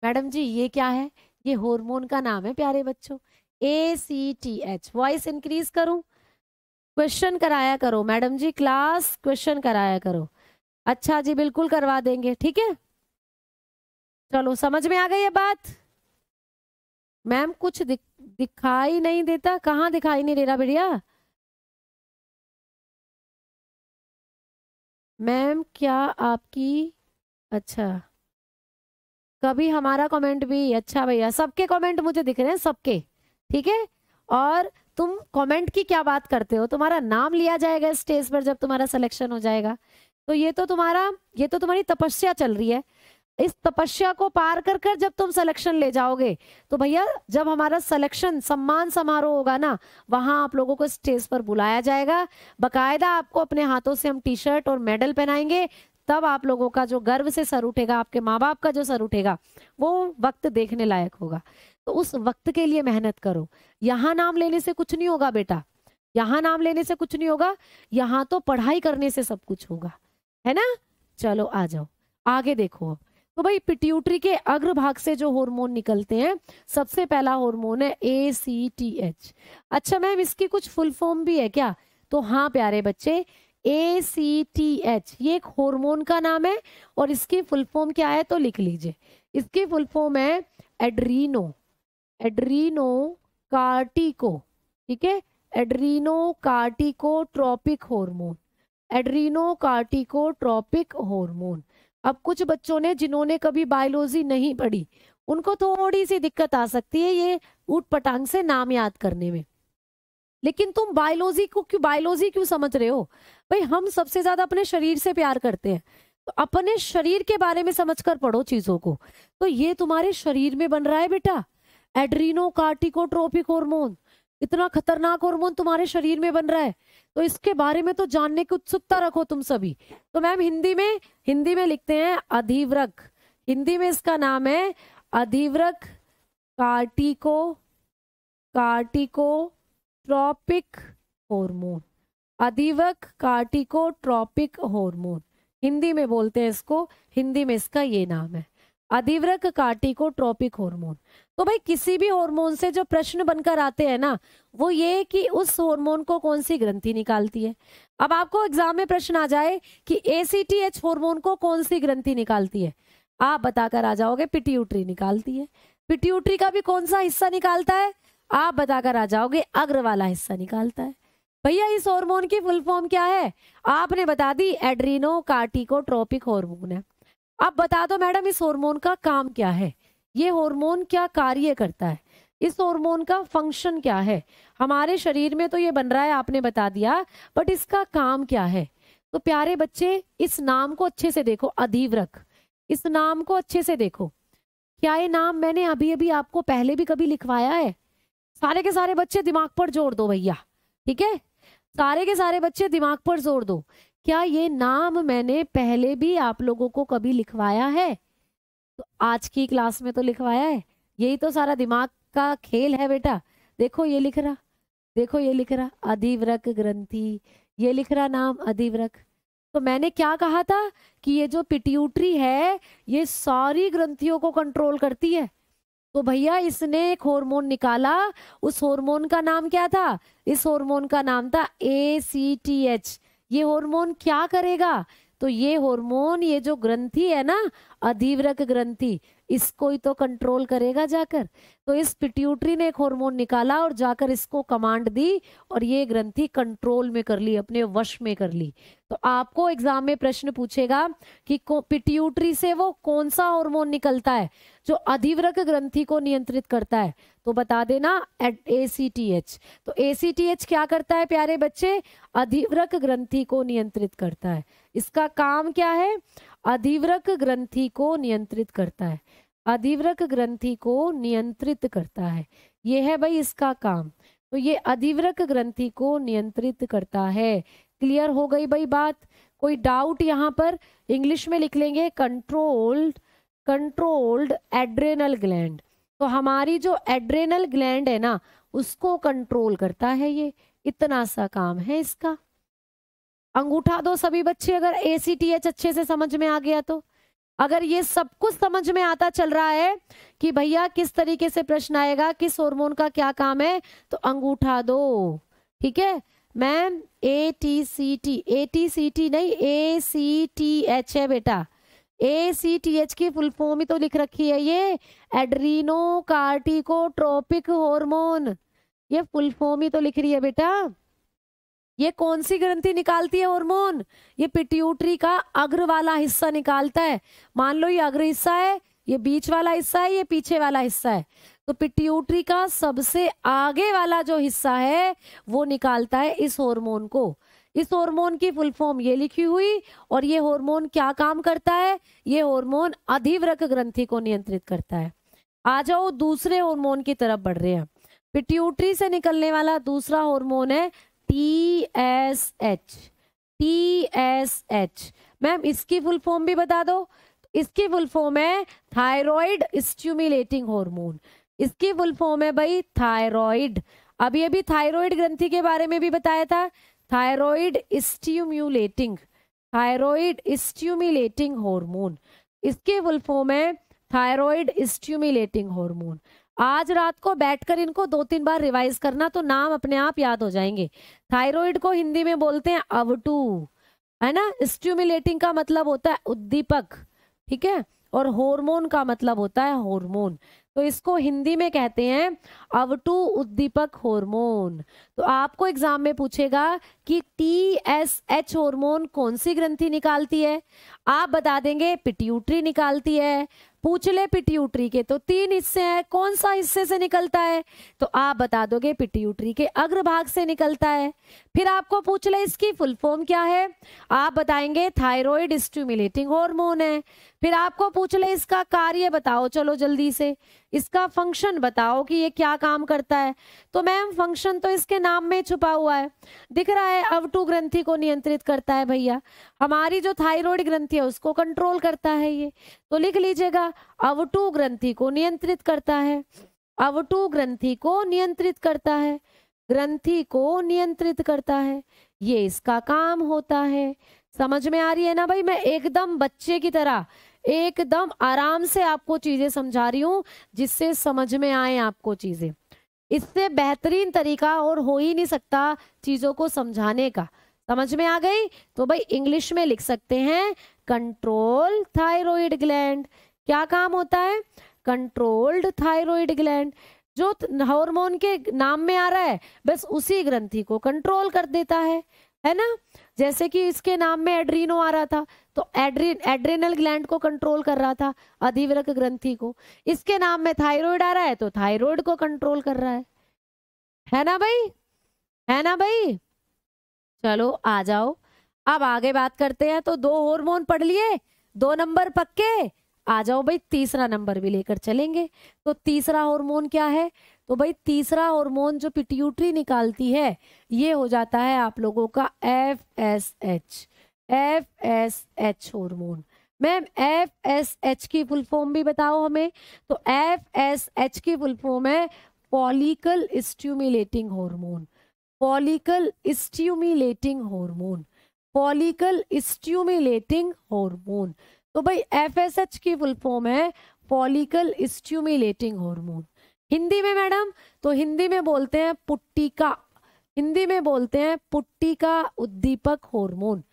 मैडम जी ये क्या है? ये हार्मोन का नाम है प्यारे बच्चों, ACTH। वॉइस इंक्रीज करूं? क्वेश्चन कराया करो मैडम जी, क्लास क्वेश्चन कराया करो। अच्छा जी, बिल्कुल करवा देंगे, ठीक है। चलो समझ में आ गई ये बात? मैम कुछ दिखाई नहीं देता, कहाँ दिखाई नहीं दे रहा बढ़िया? मैम क्या आपकी, अच्छा कभी हमारा कमेंट भी, अच्छा भैया सबके कमेंट मुझे दिख रहे हैं, सबके, ठीक है। और तुम कमेंट की क्या बात करते हो? तुम्हारा नाम लिया जाएगा स्टेज पर जब तुम्हारा सिलेक्शन हो जाएगा। तो ये तो तुम्हारी तपस्या चल रही है। इस तपस्या को पार कर कर जब तुम सिलेक्शन ले जाओगे, तो भैया जब हमारा सिलेक्शन सम्मान समारोह होगा ना, वहां आप लोगों को स्टेज पर बुलाया जाएगा, बकायदा आपको अपने हाथों से हम टी शर्ट और मेडल पहनाएंगे। तब आप लोगों का जो गर्व से सर उठेगा, आपके माँ बाप का जो सर उठेगा, वो वक्त देखने लायक होगा। तो उस वक्त के लिए मेहनत करो। यहाँ नाम लेने से कुछ नहीं होगा बेटा, यहाँ नाम लेने से कुछ नहीं होगा, यहाँ तो पढ़ाई करने से सब कुछ होगा, है ना। चलो आ जाओ आगे देखो। तो भाई पिट्यूटरी के अग्रभाग से जो हार्मोन निकलते हैं, सबसे पहला हार्मोन है ACTH। अच्छा मैम इसकी कुछ फुल फॉर्म भी है क्या? तो हाँ प्यारे बच्चे, ACTH ये एक हार्मोन का नाम है, और इसकी फुल फॉर्म क्या है तो लिख लीजिए। इसकी फुल फॉर्म है एड्रीनो कार्टिको, ठीक है, एड्रीनो कार्टिकोट्रोपिक हार्मोन, एड्रीनो कार्टिकोट्रोपिक हार्मोन। अब कुछ बच्चों ने जिन्होंने कभी बायोलॉजी नहीं पढ़ी, उनको थोड़ी सी दिक्कत आ सकती है ये ऊट पटांग से नाम याद करने में। लेकिन तुम बायोलॉजी क्यों समझ रहे हो? भाई हम सबसे ज्यादा अपने शरीर से प्यार करते हैं, तो अपने शरीर के बारे में समझकर पढ़ो चीजों को। तो ये तुम्हारे शरीर में बन रहा है बेटा, एड्रीनो कार्टिकोट्रोपिक हार्मोन, इतना खतरनाक हार्मोन तुम्हारे शरीर में बन रहा है। तो इसके बारे में तो जानने की उत्सुकता रखो तुम सभी। तो मैम हिंदी में लिखते हैं अधिवृक्क, हिंदी में इसका नाम है अधिवृक्क कार्टिकोट्रोपिक हार्मोन, अधिवृक्क कार्टिकोट्रोपिक हार्मोन, हिंदी में बोलते हैं इसको, हिंदी में इसका ये नाम है अधिवृक्क कार्टिकोट्रोपिक हार्मोन। तो भाई किसी भी हार्मोन से जो प्रश्न बनकर आते हैं ना, वो ये कि उस हार्मोन को कौन सी ग्रंथि निकालती है। अब आपको एग्जाम में प्रश्न आ जाए कि ACTH हार्मोन को कौन सी ग्रंथि निकालती है, आप बताकर आ जाओगे पिट्यूटरी निकालती है। पिट्यूटरी का भी कौन सा हिस्सा निकालता है, आप बताकर आ जाओगे अग्र वाला हिस्सा निकालता है। भैया इस हार्मोन की फुल फॉर्म क्या है, आपने बता दी एड्रीनो कार्टिकोट्रोपिक हार्मोन है। अब बता दो मैडम इस हार्मोन का काम क्या है, ये हार्मोन क्या कार्य करता है, इस हार्मोन का फंक्शन क्या है। हमारे शरीर में तो ये बन रहा है आपने बता दिया, बट इसका काम क्या है। तो प्यारे बच्चे इस नाम को अच्छे से देखो, अधिवृक्क, इस नाम को अच्छे से देखो। क्या ये नाम मैंने अभी अभी आपको पहले भी कभी लिखवाया है? सारे के सारे बच्चे दिमाग पर जोर दो भैया, ठीक है, सारे के सारे बच्चे दिमाग पर जोर दो। क्या ये नाम मैंने पहले भी आप लोगों को कभी लिखवाया है? तो आज की क्लास में तो लिखवाया है, यही तो सारा दिमाग का खेल है बेटा। देखो ये लिख रहा, देखो ये लिख रहा अधिवृक्क ग्रंथि, ये लिख रहा नाम अधिवृक्क। तो मैंने क्या कहा था कि ये जो पिट्यूटरी है ये सारी ग्रंथियों को कंट्रोल करती है। तो भैया इसने एक हार्मोन निकाला, उस हार्मोन का नाम क्या था, इस हार्मोन का नाम था ACTH। ये हार्मोन क्या करेगा, तो ये हार्मोन, ये जो ग्रंथि है ना अधिवृक्क ग्रंथि, इसको ही तो कंट्रोल करेगा जाकर। तो इस पिट्यूटरी ने एक हार्मोन निकाला और जाकर इसको कमांड दी और ये ग्रंथि कंट्रोल में कर ली, अपने वश में कर ली। तो आपको एग्जाम में प्रश्न पूछेगा कि पिट्यूटरी से वो कौन सा हार्मोन निकलता है जो अधिवृक्क ग्रंथि को नियंत्रित करता है, तो बता देना ACTH। तो ACTH क्या करता है प्यारे बच्चे, अधिवृक्क ग्रंथि को नियंत्रित करता है। इसका काम क्या है, अधिवृक्क ग्रंथि को नियंत्रित करता है, अधिवृक्क ग्रंथि को नियंत्रित करता है, ये है भाई इसका काम। तो ये अधिवृक्क ग्रंथि को नियंत्रित करता है। क्लियर हो गई भाई बात? कोई डाउट यहाँ पर? इंग्लिश में लिख लेंगे कंट्रोल्ड एड्रेनल ग्लैंड। तो हमारी जो एड्रेनल ग्लैंड है ना उसको कंट्रोल करता है ये, इतना सा काम है इसका। अंगूठा दो सभी बच्चे अगर ACTH अच्छे से समझ में आ गया तो। अगर ये सब कुछ समझ में आता चल रहा है कि भैया किस तरीके से प्रश्न आएगा, किस हार्मोन का क्या काम है, तो अंगूठा दो, ठीक है मैम। ATCT नहीं ACTH है बेटा, ACTH की फुल फॉर्म ही तो लिख रखी है ये, एड्रीनो कार्टिकोट्रोपिक हार्मोन, ये फुल फॉर्म ही तो लिख रही है बेटा। ये कौन सी ग्रंथि निकालती है हार्मोन, ये पिट्यूटरी का अग्र वाला हिस्सा निकालता है। मान लो ये अग्र हिस्सा है, ये बीच वाला हिस्सा है, ये पीछे वाला हिस्सा है। तो पिट्यूटरी का सबसे आगे वाला जो हिस्सा है वो निकालता है इस हार्मोन को। इस हार्मोन की फुल फॉर्म ये लिखी हुई, और ये हार्मोन क्या काम करता है, ये हार्मोन अधिवृक्क ग्रंथि को नियंत्रित करता है। आ जाओ दूसरे हार्मोन की तरफ बढ़ रहे हैं। पिट्यूटरी से निकलने वाला दूसरा हार्मोन है TSH। मैम इसकी फुल फॉर्म भी बता दो। इसकी फुल फॉर्म है थायराइड स्टिमुलेटिंग हार्मोन, इसकी फुल फॉर्म है भाई थायराइड। अभी थायराइड ग्रंथि के बारे में भी बताया था, थायराइड स्टिमुलेटिंग हार्मोन, इसकी फुल फॉर्म है थायराइड स्टिमुलेटिंग हार्मोन। आज रात को बैठकर इनको 2-3 बार रिवाइज करना तो नाम अपने आप याद हो जाएंगे। थायराइड को हिंदी में बोलते हैं अवटू, है ना। स्टिमुलेटिंग का मतलब होता है उद्दीपक, ठीक है, और हार्मोन का मतलब होता है हार्मोन। तो इसको हिंदी में कहते हैं अवटु उद्दीपक हार्मोन। तो आपको एग्जाम में पूछेगा कि TSH हार्मोन कौन सी ग्रंथि निकालती है, आप बता देंगे पिट्यूटरी निकालती है। पूछ ले पिट्यूटरी के तो 3 हिस्से हैं, कौन सा हिस्से से निकलता है, तो आप बता दोगे पिट्यूटरी के अग्रभाग से निकलता है। फिर आपको पूछ ले इसकी फुल फॉर्म क्या है, आप बताएंगे थायराइड स्टिमुलेटिंग हार्मोन है। फिर आपको पूछ ले इसका कार्य बताओ, चलो जल्दी से इसका फंक्शन बताओ कि ये क्या काम करता है। तो मैम फंक्शन तो इसके नाम में छुपा हुआ है, दिख रहा है, अवटु ग्रंथि को नियंत्रित करता है भैया, हमारी जो थायराइड ग्रंथि है उसको कंट्रोल करता है ये। तो लिख लीजिएगा अवटु ग्रंथि को नियंत्रित करता है, अवटु ग्रंथि को नियंत्रित करता है, ग्रंथि को नियंत्रित करता है, ये इसका काम होता है। समझ में आ रही है ना भाई, मैं एकदम बच्चे की तरह एकदम आराम से आपको चीजें समझा रही हूँ जिससे समझ में आए आपको चीजें। इससे बेहतरीन तरीका और हो ही नहीं सकता चीजों को समझाने का। समझ में आ गई? तो भाई इंग्लिश में लिख सकते हैं कंट्रोल थायराइड ग्लैंड। क्या काम होता है? Controlled thyroid gland. जो हार्मोन के नाम में आ रहा है बस उसी ग्रंथि को कंट्रोल कर देता है ना। जैसे कि इसके नाम में एड्रीनो आ रहा था तो एड्रेनल ग्लैंड को कंट्रोल कर रहा था, अधिवृक्क ग्रंथि को। इसके नाम में थायराइड आ रहा है तो थायराइड को कंट्रोल कर रहा है ना भाई, है ना भाई। चलो आ जाओ, अब आगे बात करते हैं। तो 2 हार्मोन पढ़ लिए, 2 नंबर पक्के। आ जाओ भाई, तीसरा नंबर भी लेकर चलेंगे। तो तीसरा हार्मोन क्या है? तो भाई तीसरा हार्मोन जो पिट्यूटरी निकालती है ये हो जाता है आप लोगों का FSH, FSH hormone. Ma'am FSH की फुल फॉर्म भी बताओ हमें। तो FSH की फुल फॉर्म है follicle stimulating hormone, follicle stimulating hormone, follicle stimulating hormone. तो भाई FSH की फुल फॉर्म है फॉलिकल स्टिमुलेटिंग हार्मोन। हिंदी में मैडम, तो हिंदी में बोलते हैं पुट्टिका, हिंदी में बोलते हैं पुट्टिका उद्दीपक हार्मोन,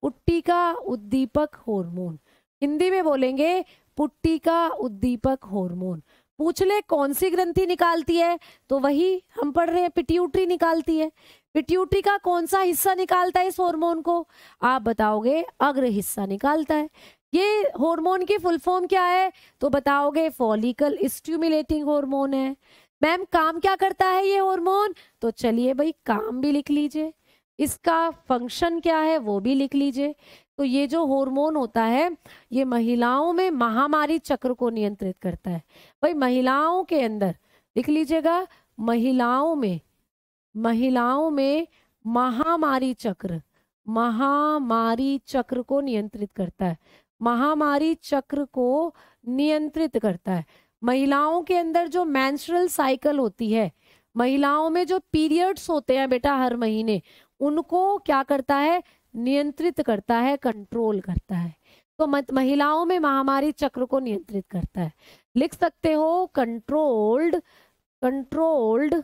पुट्टिका उद्दीपक हार्मोन, हिंदी में बोलेंगे पुट्टिका उद्दीपक हार्मोन। पूछ ले कौन सी ग्रंथि निकालती है, तो वही हम पढ़ रहे हैं पिट्यूटरी निकालती है। पिट्यूटरी का कौन सा हिस्सा निकालता है इस हार्मोन को, आप बताओगे अग्र हिस्सा निकालता है। ये हार्मोन की फुल फॉर्म क्या है, तो बताओगे फॉलिकल स्टिमुलेटिंग हार्मोन है। मैम काम क्या करता है ये हार्मोन, तो चलिए भाई काम भी लिख लीजिए, इसका फंक्शन क्या है वो भी लिख लीजिए। तो ये जो हार्मोन होता है ये महिलाओं में महामारी चक्र को नियंत्रित करता है। भाई महिलाओं के अंदर लिख लीजिएगा, महिलाओं में महामारी चक्र, महामारी चक्र को नियंत्रित करता है, महामारी चक्र को नियंत्रित करता है। महिलाओं के अंदर जो मेंस्ट्रुअल साइकिल होती है, महिलाओं में जो पीरियड्स होते हैं बेटा हर महीने, उनको क्या करता है, नियंत्रित करता है, कंट्रोल करता है। तो महिलाओं में महामारी चक्र को नियंत्रित करता है। लिख सकते हो controlled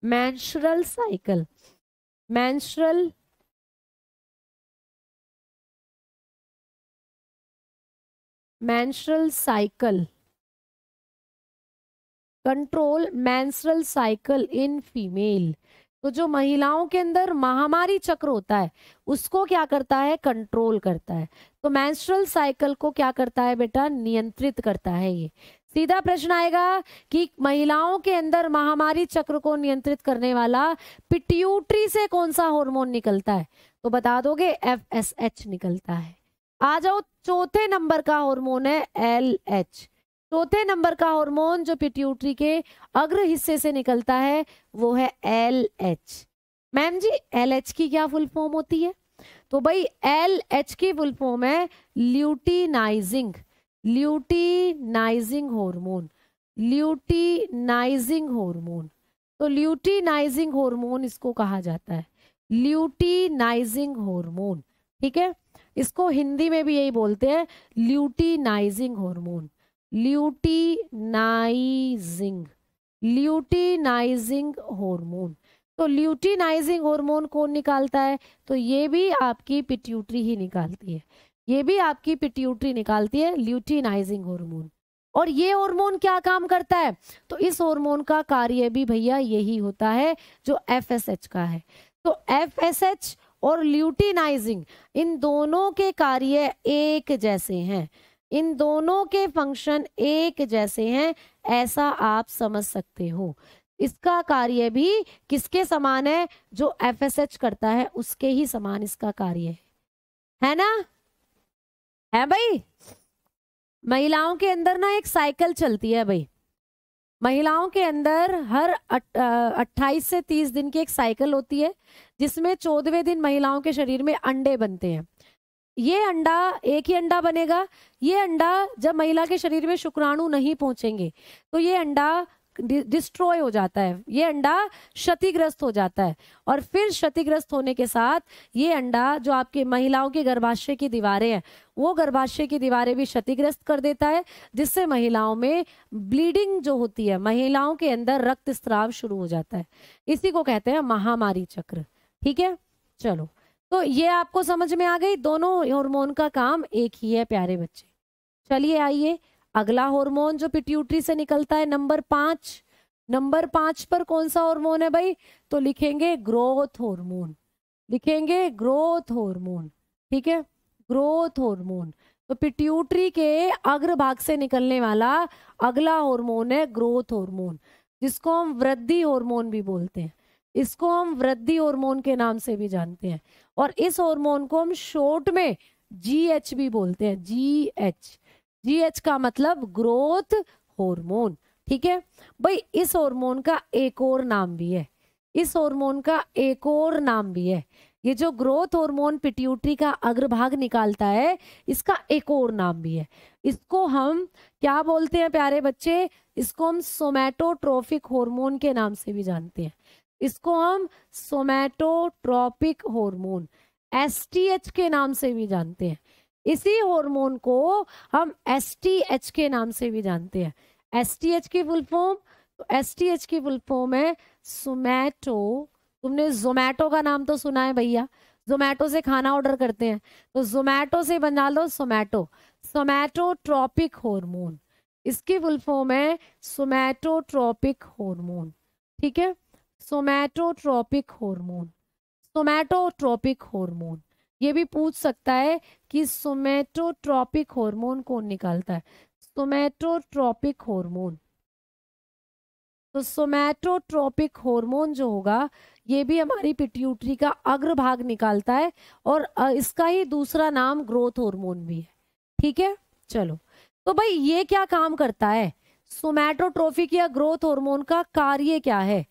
menstrual cycle, menstrual cycle, control menstrual cycle in female. तो जो महिलाओं के अंदर महामारी चक्र होता है उसको क्या करता है, कंट्रोल करता है। तो मेंस्ट्रुअल साइकिल को क्या करता है बेटा, नियंत्रित करता है। ये सीधा प्रश्न आएगा कि महिलाओं के अंदर महामारी चक्र को नियंत्रित करने वाला पिट्यूटरी से कौन सा हार्मोन निकलता है, तो बता दोगे FSH निकलता है। आ जाओ, चौथे नंबर का हार्मोन है LH। चौथे नंबर का हार्मोन जो पिट्यूटरी के अग्र हिस्से से निकलता है वो है LH। मैम जी LH की क्या फुल फॉर्म होती है, तो भाई LH की फुल फॉर्म है ल्यूटिनाइजिंग हार्मोन, ल्यूटिनाइजिंग हार्मोन। तो ल्यूटिनाइजिंग हार्मोन इसको कहा जाता है, ल्यूटिनाइजिंग हार्मोन। ठीक है, इसको हिंदी में भी यही बोलते हैं ल्यूटिनाइजिंग हार्मोन, ल्यूटिनाइजिंग हार्मोन। तो ल्यूटिनाइजिंग हार्मोन कौन निकालता है, तो ये भी आपकी पिट्यूटरी ही निकालती है, ये भी आपकी पिट्यूटरी निकालती है ल्यूटिनाइजिंग हार्मोन। और ये हार्मोन क्या काम करता है? तो इस हार्मोन का कार्य भी भैया यही होता है जो एफएसएच का है। तो एफएसएच और ल्यूटिनाइजिंग, इन दोनों के कार्य एक जैसे हैं, इन दोनों के फंक्शन एक जैसे हैं, ऐसा आप समझ सकते हो। इसका कार्य भी किसके समान है? जो एफएसएच करता है उसके ही समान इसका कार्य है ना? है भाई? महिलाओं के अंदर ना एक साइकिल चलती है भाई, महिलाओं के अंदर हर 28 से 30 दिन की एक साइकिल होती है, जिसमें 14वें दिन महिलाओं के शरीर में अंडे बनते हैं। ये अंडा, एक ही अंडा बनेगा। ये अंडा जब महिला के शरीर में शुक्राणु नहीं पहुंचेंगे तो ये अंडा डिस्ट्रॉय हो जाता है, ये अंडा क्षतिग्रस्त हो जाता है। और फिर क्षतिग्रस्त होने के साथ ये अंडा जो आपके महिलाओं के गर्भाशय की दीवारें हैं, वो गर्भाशय की दीवारें भी क्षतिग्रस्त कर देता है, जिससे महिलाओं में ब्लीडिंग जो होती है, महिलाओं के अंदर रक्तस्राव शुरू हो जाता है। इसी को कहते हैं महामारी चक्र। ठीक है, चलो, तो ये आपको समझ में आ गई, दोनों हार्मोन का काम एक ही है प्यारे बच्चे। चलिए आइए, अगला हार्मोन जो पिट्यूटरी से निकलता है नंबर 5। नंबर 5 पर कौन सा हार्मोन है भाई? तो लिखेंगे ग्रोथ हार्मोन, लिखेंगे ग्रोथ हार्मोन। ठीक है, ग्रोथ हार्मोन। तो पिट्यूटरी के अग्रभाग से निकलने वाला अगला हार्मोन है ग्रोथ हार्मोन, जिसको हम वृद्धि हार्मोन भी बोलते हैं, इसको हम वृद्धि हार्मोन के नाम से भी जानते हैं। और इस हार्मोन को हम शॉर्ट में जीएच भी बोलते हैं, जीएच। जीएच का मतलब ग्रोथ हार्मोन। ठीक है भाई, इस हार्मोन का एक और नाम भी है, इस हार्मोन का एक और नाम भी है। ये जो ग्रोथ हार्मोन पिट्यूटरी का अग्रभाग निकालता है, इसका एक और नाम भी है। इसको हम क्या बोलते हैं प्यारे बच्चे? इसको हम सोमैटोट्रोपिक हार्मोन के नाम से भी जानते हैं, इसको हम सोमैटोट्रोपिक हार्मोन, एसटीएच के नाम से भी जानते हैं। इसी हार्मोन को हम एसटीएच के नाम से भी जानते हैं। एसटीएच की फुल फॉर्म, तो एसटीएच की फुल फॉर्म है सोमैटो। तुमने जोमैटो का नाम तो सुना है भैया, जोमैटो से खाना ऑर्डर करते हैं, तो जोमैटो से बना लो सोमैटो, सोमैटोट्रोपिक हार्मोन। इसकी फुल फॉर्म है सोमैटोट्रोपिक हार्मोन। ठीक है, सोमैटोट्रोपिक हार्मोन, सोमैटोट्रोपिक हार्मोन। ये भी पूछ सकता है कि सोमैटोट्रोपिक हार्मोन कौन निकालता है? सोमैटोट्रोपिक हार्मोन। तो सोमैटोट्रोपिक हार्मोन जो होगा, ये भी हमारी पिट्यूटरी का अग्रभाग निकालता है, और इसका ही दूसरा नाम ग्रोथ हार्मोन भी है। ठीक है, चलो, तो भाई ये क्या काम करता है? सोमैटोट्रोपिक या ग्रोथ हार्मोन का कार्य क्या है,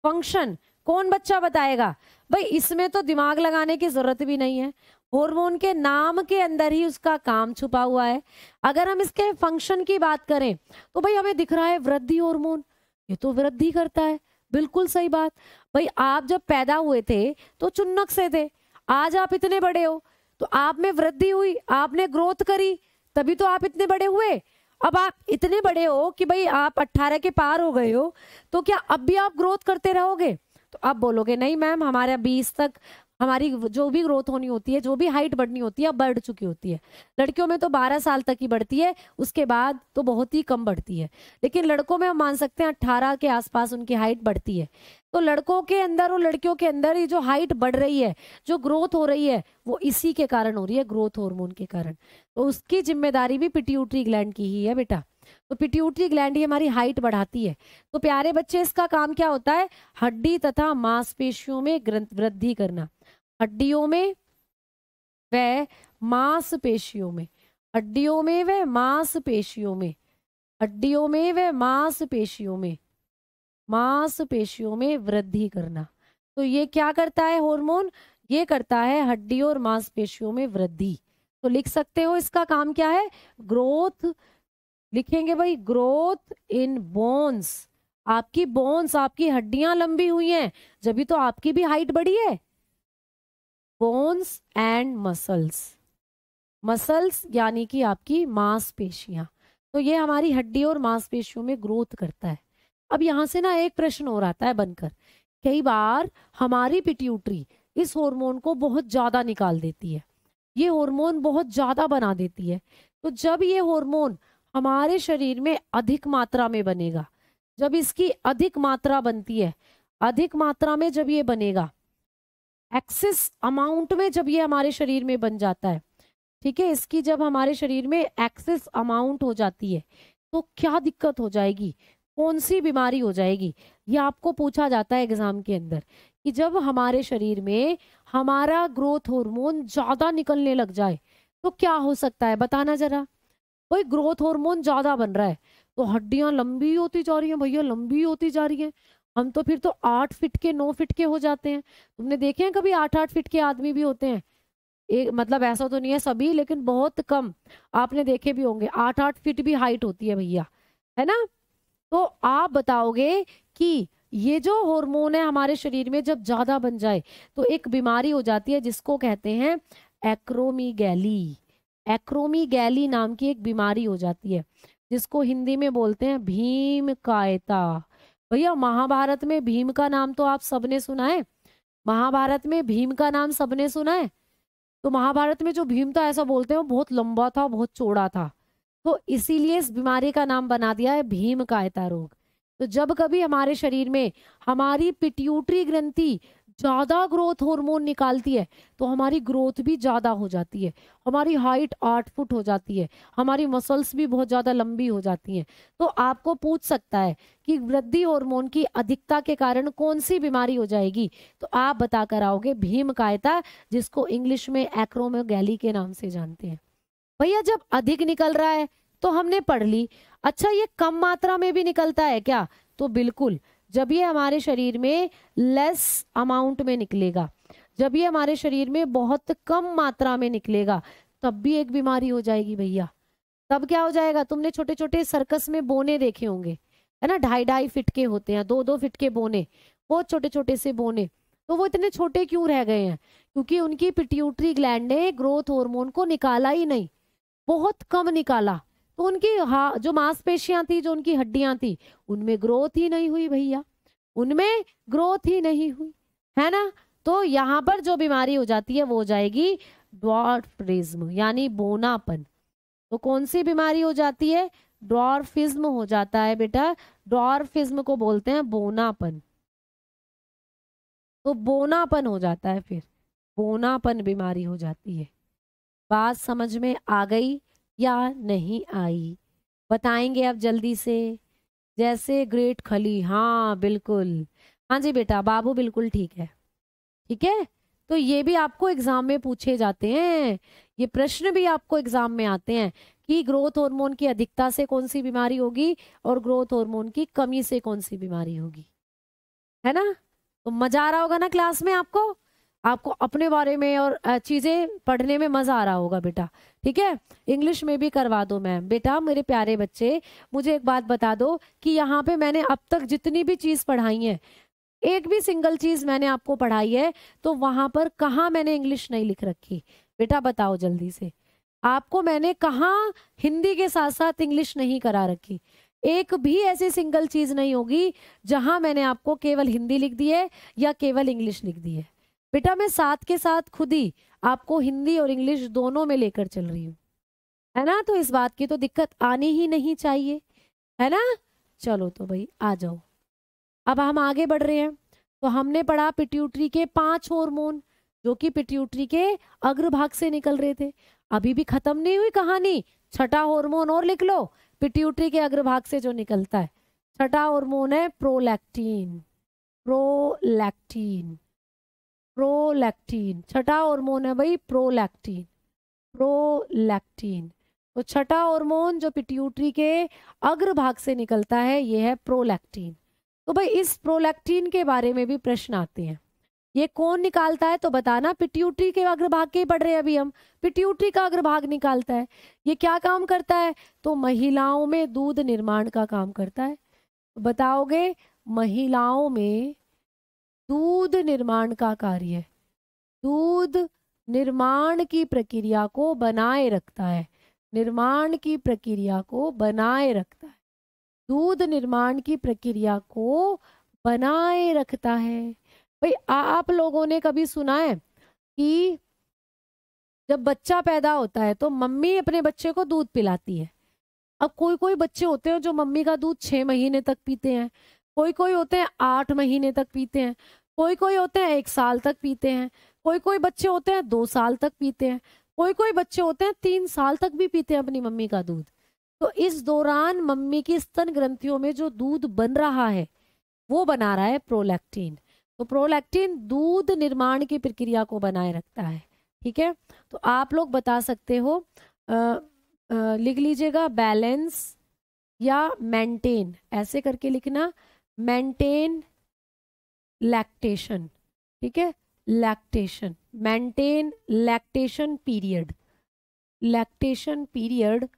फंक्शन कौन बच्चा बताएगा? भाई इसमें तो दिमाग लगाने की जरूरत भी नहीं है, हार्मोन के नाम के अंदर ही उसका काम छुपा हुआ है। अगर हम इसके फंक्शन की बात करें तो भाई हमें दिख रहा है वृद्धि हार्मोन, ये तो वृद्धि करता है, बिल्कुल सही बात। भाई आप जब पैदा हुए थे तो चुन्नक से थे, आज आप इतने बड़े हो तो आप में वृद्धि हुई, आपने ग्रोथ करी, तभी तो आप इतने बड़े हुए। अब आप इतने बड़े हो कि भाई आप 18 के पार हो गए हो, तो क्या अब भी आप ग्रोथ करते रहोगे? तो आप बोलोगे नहीं मैम, हमारे 20 तक हमारी जो भी ग्रोथ होनी होती है, जो भी हाइट बढ़नी होती है, अब बढ़ चुकी होती है। लड़कियों में तो 12 साल तक ही बढ़ती है, उसके बाद तो बहुत ही कम बढ़ती है, लेकिन लड़कों में हम मान सकते हैं 18 के आसपास उनकी हाइट बढ़ती है। तो लड़कों के अंदर और लड़कियों के अंदर ये जो हाइट बढ़ रही है, जो ग्रोथ हो रही है, वो इसी के कारण हो रही है, ग्रोथ हार्मोन के कारण। तो उसकी जिम्मेदारी भी पिट्यूटरी ग्लैंड की ही है बेटा। तो पिट्यूटरी ग्लैंड ही हमारी हाइट बढ़ाती है। तो प्यारे बच्चे, इसका काम क्या होता है? हड्डी तथा मांसपेशियों में वृद्धि करना, हड्डियों में व मांसपेशियों में, हड्डियों में व मांसपेशियों में, हड्डियों में व मांसपेशियों में, मांसपेशियों में वृद्धि करना। तो ये क्या करता है हार्मोन? ये करता है हड्डियों और मांसपेशियों में वृद्धि। तो लिख सकते हो इसका काम क्या है? ग्रोथ, लिखेंगे भाई ग्रोथ इन बोन्स। आपकी बोन्स, आपकी हड्डियां लंबी हुई हैं, जब तो आपकी भी हाइट बढ़ी है। बोन्स एंड मसल्स, मसल्स यानी कि आपकी मांसपेशियां, तो ये हमारी हड्डी और मांसपेशियों में ग्रोथ करता है। अब यहां से ना एक प्रश्न और आता है बनकर, कई बार हमारी पिट्यूटरी इस हार्मोन को बहुत ज्यादा निकाल देती है, ये हार्मोन बहुत ज्यादा बना देती है। तो जब ये हार्मोन हमारे शरीर में अधिक मात्रा में बनेगा। जब इसकी अधिक मात्रा बनती है, अधिक मात्रा में जब ये बनेगा, एक्सेस अमाउंट में जब ये हमारे शरीर में बन जाता है, ठीक है, इसकी जब हमारे शरीर में एक्सेस अमाउंट हो जाती है तो क्या दिक्कत हो जाएगी, कौन सी बीमारी हो जाएगी, ये आपको पूछा जाता है एग्जाम के अंदर कि जब हमारे शरीर में हमारा ग्रोथ हार्मोन ज्यादा निकलने लग जाए तो क्या हो सकता है, बताना जरा। भाई ग्रोथ हार्मोन ज्यादा बन रहा है तो हड्डियां लंबी होती जा रही हैं भैया, लंबी होती जा रही हैं। हम तो फिर तो 8 फीट के 9 फीट के हो जाते हैं। तुमने देखे हैं कभी 8-8 फीट के आदमी भी होते हैं? एक मतलब ऐसा तो नहीं है सभी, लेकिन बहुत कम आपने देखे भी होंगे। 8-8 फीट भी हाइट होती है भैया, है ना। तो आप बताओगे कि ये जो हार्मोन है हमारे शरीर में जब ज्यादा बन जाए तो एक बीमारी हो जाती है जिसको कहते हैं एक्रोमीगैली। एक्रोमीगैली नाम की एक बीमारी हो जाती है जिसको हिंदी में बोलते हैं भीम कायता। भैया महाभारत में भीम का नाम तो आप सबने सुना है, महाभारत में भीम का नाम सबने सुना है। तो महाभारत में जो भीम था ऐसा बोलते हैं वो बहुत लंबा था, बहुत चौड़ा था, तो इसीलिए इस बीमारी का नाम बना दिया है भीम कायता रोग। तो जब कभी हमारे शरीर में हमारी पिट्यूटरी ग्रंथि ज्यादा ग्रोथ हार्मोन निकालती है तो हमारी ग्रोथ भी ज्यादा हो जाती है, हमारी हाइट 8 फुट हो जाती है, हमारी मसल्स भी बहुत ज्यादा लंबी हो जाती हैं। तो आपको पूछ सकता है कि वृद्धि हार्मोन की अधिकता के कारण कौन सी बीमारी हो जाएगी, तो आप बता कर आओगे भीम कायता, जिसको इंग्लिश में एक्रोमेगैली के नाम से जानते हैं। भैया जब अधिक निकल रहा है तो हमने पढ़ ली, अच्छा ये कम मात्रा में भी निकलता है क्या, तो बिल्कुल। जब ये हमारे शरीर में लेस अमाउंट में निकलेगा, जब ये हमारे शरीर में बहुत कम मात्रा में निकलेगा, तब भी एक बीमारी हो जाएगी भैया। तब क्या हो जाएगा, तुमने छोटे छोटे सर्कस में बोने देखे होंगे, है ना, 2.5-2.5 फीट के होते हैं, 2-2 फीट के बोने, बहुत छोटे छोटे से बोने। तो वो इतने छोटे क्यों रह गए हैं, क्योंकि उनकी पिट्यूटरी ग्लैंड ने ग्रोथ हार्मोन को निकाला ही नहीं, बहुत कम निकाला। तो उनकी जो मांसपेशियां थी, जो उनकी हड्डियां थी, उनमें ग्रोथ ही नहीं हुई भैया, उनमें ग्रोथ ही नहीं हुई, है ना। तो यहाँ पर जो बीमारी हो जाती है वो हो जाएगी ड्वार्फिज्म, यानी बोनापन। तो कौन सी बीमारी हो जाती है, ड्वार्फिज्म हो जाता है बेटा। ड्वार्फिज्म को बोलते हैं बोनापन। तो बोनापन हो जाता है, फिर बोनापन बीमारी हो जाती है। बात समझ में आ गई या नहीं आई, बताएंगे अब जल्दी से। जैसे ग्रेट खली, हाँ बिल्कुल, हाँ जी बेटा, बाबू बिल्कुल ठीक है, ठीक है। तो ये भी आपको एग्जाम में पूछे जाते हैं, ये प्रश्न भी आपको एग्जाम में आते हैं कि ग्रोथ हार्मोन की अधिकता से कौन सी बीमारी होगी और ग्रोथ हार्मोन की कमी से कौन सी बीमारी होगी, है ना। तो मजा आ रहा होगा ना क्लास में, आपको आपको अपने बारे में और चीजें पढ़ने में मजा आ रहा होगा बेटा, ठीक है। इंग्लिश में भी करवा दो मैम। बेटा मेरे प्यारे बच्चे, मुझे एक बात बता दो कि यहाँ पे मैंने अब तक जितनी भी चीज पढ़ाई है, एक भी सिंगल चीज मैंने आपको पढ़ाई है तो वहां पर कहाँ मैंने इंग्लिश नहीं लिख रखी, बेटा बताओ जल्दी से। आपको मैंने कहाँ हिंदी के साथ साथ इंग्लिश नहीं करा रखी, एक भी ऐसी सिंगल चीज नहीं होगी जहां मैंने आपको केवल हिंदी लिख दी है या केवल इंग्लिश लिख दी है। बेटा मैं साथ के साथ खुद ही आपको हिंदी और इंग्लिश दोनों में लेकर चल रही हूँ, है ना। तो इस बात की तो दिक्कत आनी ही नहीं चाहिए, है ना। चलो तो भाई आ जाओ, अब हम आगे बढ़ रहे हैं। तो हमने पढ़ा पिट्यूटरी के 5 हार्मोन जो कि पिट्यूटरी के अग्रभाग से निकल रहे थे। अभी भी खत्म नहीं हुई कहानी, छठा हार्मोन और लिख लो पिट्यूटरी के अग्रभाग से जो निकलता है। छठा हार्मोन है प्रोलैक्टिन। प्रोलैक्टिन, प्रोलैक्टिन छठा हार्मोन है भाई, प्रोलैक्टिन, प्रोलैक्टिन। तो छठा हार्मोन जो पिट्यूटरी के अग्रभाग से निकलता है ये है प्रोलैक्टिन। तो भाई इस प्रोलैक्टिन के बारे में भी प्रश्न आते हैं, ये कौन निकालता है तो बताना। पिट्यूटरी के अग्रभाग के ही पढ़ रहे हैं अभी हम, पिट्यूटरी का अग्रभाग निकालता है। ये क्या काम करता है, तो महिलाओं में दूध निर्माण का काम करता है। तो बताओगे, महिलाओं में दूध निर्माण का कार्य, दूध निर्माण की प्रक्रिया को बनाए रखता है, निर्माण की प्रक्रिया को बनाए रखता है, दूध निर्माण की प्रक्रिया को बनाए रखता है। भाई आप लोगों ने कभी सुना है कि जब बच्चा पैदा होता है तो मम्मी अपने बच्चे को दूध पिलाती है, अब कोई कोई बच्चे होते हैं जो मम्मी का दूध 6 महीने तक पीते हैं, कोई कोई होते हैं 8 महीने तक पीते हैं, कोई कोई होते हैं 1 साल तक पीते हैं, कोई कोई बच्चे होते हैं 2 साल तक पीते हैं, कोई कोई बच्चे होते हैं 3 साल तक भी पीते हैं अपनी मम्मी का दूध। तो इस दौरान मम्मी की स्तन ग्रंथियों में जो दूध बन रहा है वो बना रहा है प्रोलैक्टिन। तो प्रोलैक्टिन दूध निर्माण की प्रक्रिया को बनाए रखता है। ठीक है, तो आप लोग बता सकते हो, लिख लीजिएगा बैलेंस या मेंटेन, ऐसे करके लिखना, मेंटेन लैक्टेशन। ठीक है, lactation, maintain lactation period, lactation period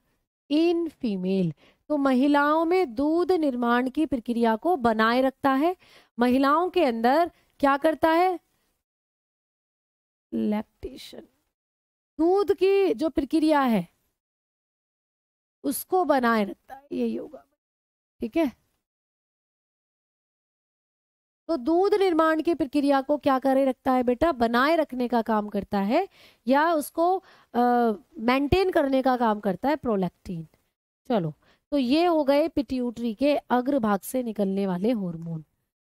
in female. तो महिलाओं में दूध निर्माण की प्रक्रिया को बनाए रखता है। महिलाओं के अंदर क्या करता है? लैक्टेशन, दूध की जो प्रक्रिया है उसको बनाए रखता है, यही होगा। ठीक है, तो दूध निर्माण की प्रक्रिया को क्या करे रखता है बेटा? बनाए रखने का काम करता है, या उसको मेंटेन करने का काम करता है प्रोलैक्टिन। चलो, तो ये हो गए पिट्यूटरी के अग्रभाग से निकलने वाले हार्मोन,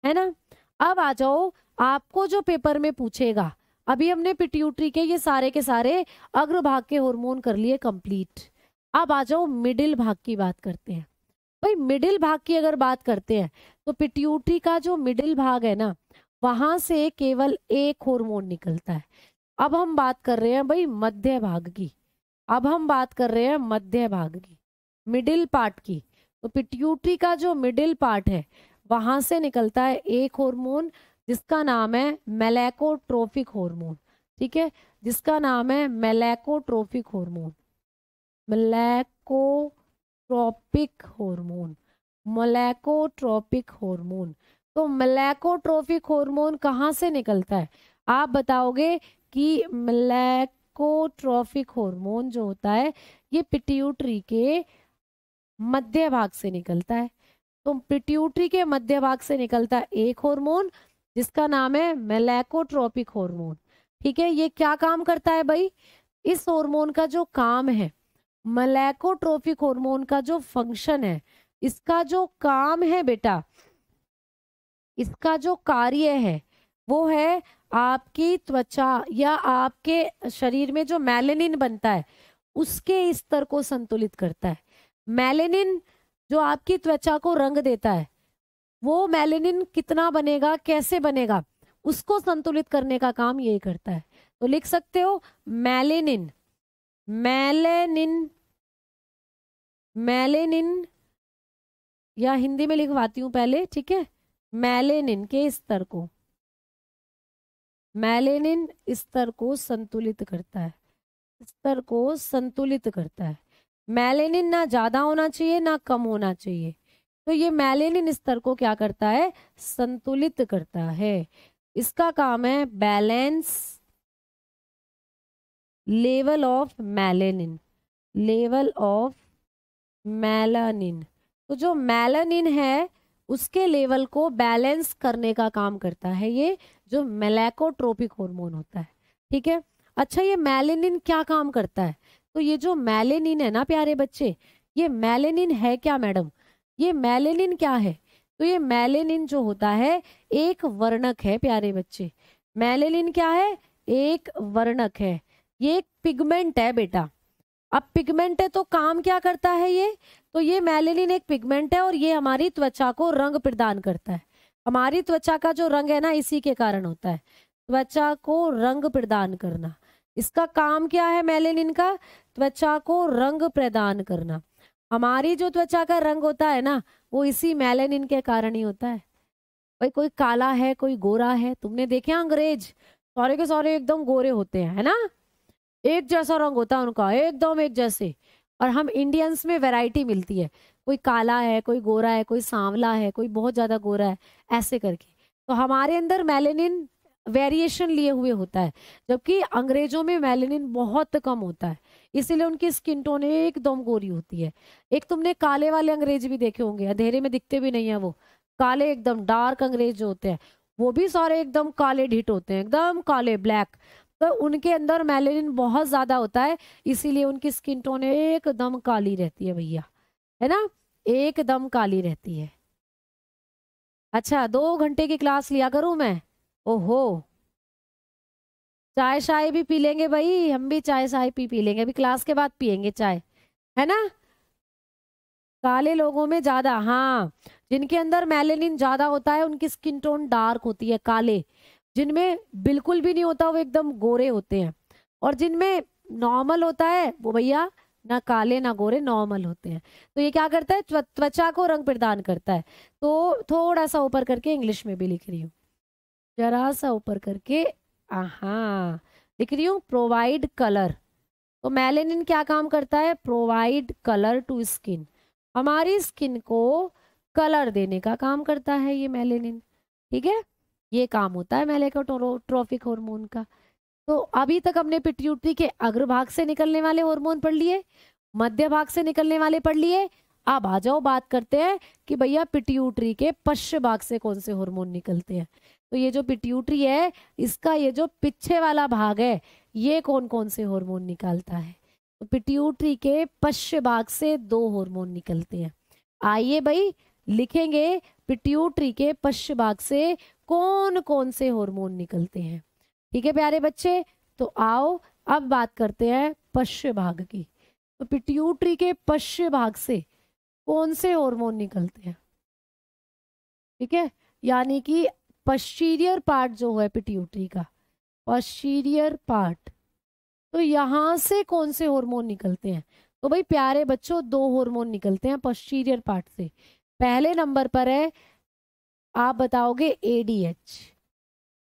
है ना। अब आ जाओ, आपको जो पेपर में पूछेगा, अभी हमने पिट्यूटरी के ये सारे के सारे अग्रभाग के हार्मोन कर लिए कंप्लीट। अब आ जाओ मिडिल भाग की बात करते हैं। भाई मिडिल भाग की अगर बात करते हैं तो पिट्यूटरी का जो मिडिल भाग है ना, वहां से केवल एक हार्मोन निकलता है। अब हम बात कर रहे हैं भाई मध्य भाग की, अब हम बात कर रहे हैं मध्य भाग की, मिडिल पार्ट की। तो पिट्यूटरी का जो मिडिल पार्ट है वहां से निकलता है एक हार्मोन जिसका नाम है मेलैकोट्रोफिक हार्मोन। ठीक है, जिसका नाम है मेलैकोट्रोफिक हार्मोन, मेलैकोट्रोपिक हार्मोन, मेलैकोट्रोपिक हार्मोन। तो मेलैकोट्रोफिक हार्मोन कहाँ से निकलता है? आप बताओगे कि मेलैकोट्रोफिक हार्मोन जो होता है ये पिट्यूटरी के मध्य भाग से निकलता है। तो पिट्यूटरी के मध्य भाग से निकलता है एक हार्मोन जिसका नाम है मेलैकोट्रोपिक हार्मोन। ठीक है, ये क्या काम करता है भाई? इस हार्मोन का जो काम है, मेलैकोट्रोपिक हार्मोन का जो फंक्शन है, इसका जो काम है बेटा, इसका जो कार्य है वो है आपकी त्वचा या आपके शरीर में जो मेलानिन बनता है उसके स्तर को संतुलित करता है। मेलानिन जो आपकी त्वचा को रंग देता है, वो मेलानिन कितना बनेगा, कैसे बनेगा, उसको संतुलित करने का काम ये करता है। तो लिख सकते हो मेलानिन, मेलानिन, मेलानिन, या हिंदी में लिखवाती हूं पहले, ठीक है, मेलानिन के स्तर को, मेलानिन स्तर को संतुलित करता है, स्तर को संतुलित करता है। मेलानिन ना ज्यादा होना चाहिए ना कम होना चाहिए। तो ये मेलानिन स्तर को क्या करता है? संतुलित करता है। इसका काम है balance level of melanin, level of melanin. तो जो मेलानिन है उसके लेवल को बैलेंस करने का काम करता है ये जो मेलैकोट्रोपिक हार्मोन होता है। ठीक है, अच्छा ये मेलानिन क्या काम करता है? तो ये जो मेलानिन है ना प्यारे बच्चे, ये मेलानिन है क्या मैडम? ये मेलानिन क्या है? तो ये मेलानिन जो होता है एक वर्णक है प्यारे बच्चे। मेलानिन क्या है? एक वर्णक है, ये एक पिगमेंट है बेटा। अब पिगमेंट है तो काम क्या करता है ये? तो ये मेलानिन एक पिगमेंट है और ये हमारी त्वचा को रंग प्रदान करता है। हमारी त्वचा का जो रंग है ना इसी के कारण होता है, त्वचा को रंग प्रदान करना। इसका काम क्या है मेलानिन का? त्वचा को रंग प्रदान करना। हमारी जो त्वचा का रंग होता है ना वो इसी मेलानिन के कारण ही होता है। भाई कोई काला है कोई गोरा है, तुमने देखे अंग्रेज सारे के सारे एकदम गोरे होते हैं, है ना, एक जैसा रंग होता है उनका, एकदम एक जैसे। और हम इंडियंस में वैरायटी मिलती है, कोई काला है कोई गोरा है कोई सांवला है कोई बहुत ज्यादा गोरा है, ऐसे करके। तो हमारे अंदर मेलानिन वेरिएशन लिए हुए होता है, जबकि अंग्रेजों में मेलानिन बहुत कम होता है, इसीलिए उनकी स्किन टोन एकदम गोरी होती है। एक तुमने काले वाले अंग्रेज भी देखे होंगे, अंधेरे में दिखते भी नहीं है वो, काले एकदम डार्क अंग्रेज जो होते हैं वो भी सारे एकदम काले ढिट होते हैं, एकदम काले ब्लैक। तो उनके अंदर मेलानिन बहुत ज्यादा होता है, इसीलिए उनकी स्किन टोन एकदम काली रहती है भैया। है ना, एकदम काली रहती है। अच्छा 2 घंटे की क्लास लिया करूं मैं? ओहो, चाय शाय भी पी लेंगे भाई, हम भी चाय शाय पी लेंगे, अभी क्लास के बाद पियेंगे चाय, है ना। काले लोगों में ज्यादा, हाँ, जिनके अंदर मेलेनिन ज्यादा होता है उनकी स्किन टोन डार्क होती है, काले। जिनमें बिल्कुल भी नहीं होता वो एकदम गोरे होते हैं, और जिनमें नॉर्मल होता है वो भैया ना काले ना गोरे, नॉर्मल होते हैं। तो ये क्या करता है, त्वचा को रंग प्रदान करता है। तो थोड़ा सा ऊपर करके इंग्लिश में भी लिख रही हूँ, जरा सा ऊपर करके, हाँ लिख रही हूँ, प्रोवाइड कलर। तो मेलेनिन क्या काम करता है, प्रोवाइड कलर टू स्किन, हमारी स्किन को कलर देने का काम करता है ये मेलेनिन, ठीक है। ये काम होता है मेलेनोट्रोपिक हार्मोन का। तो अभी तक हमने पिट्यूटरी के अग्रभाग से निकलने वाले हार्मोन पढ़ लिए, मध्य भाग से निकलने वाले पढ़ लिए। अब आ जाओ बात करते हैं कि भैया पिट्यूटरी के पश्च भाग से कौन से हार्मोन निकलते हैं। तो ये जो पिट्यूटरी है, इसका ये जो पीछे वाला भाग है, ये कौन कौन से हार्मोन निकालता है। तो पिट्यूटरी के पश्च भाग से 2 हार्मोन निकलते हैं। आइए भाई लिखेंगे, पिट्यूटरी के पश्च भाग से कौन कौन से हार्मोन निकलते हैं। ठीक है प्यारे बच्चे, तो आओ अब बात करते हैं पश्च भाग की। तो पिट्यूटरी के पश्च भाग से कौन से हार्मोन निकलते हैं, ठीक है, यानी कि पश्चीरियर पार्ट जो है पिट्यूटरी का, पश्चीरियर पार्ट, तो यहां से कौन से हार्मोन निकलते हैं। तो भाई प्यारे बच्चों 2 हार्मोन निकलते हैं पश्चीरियर पार्ट से। पहले नंबर पर है, आप बताओगे एडीएच,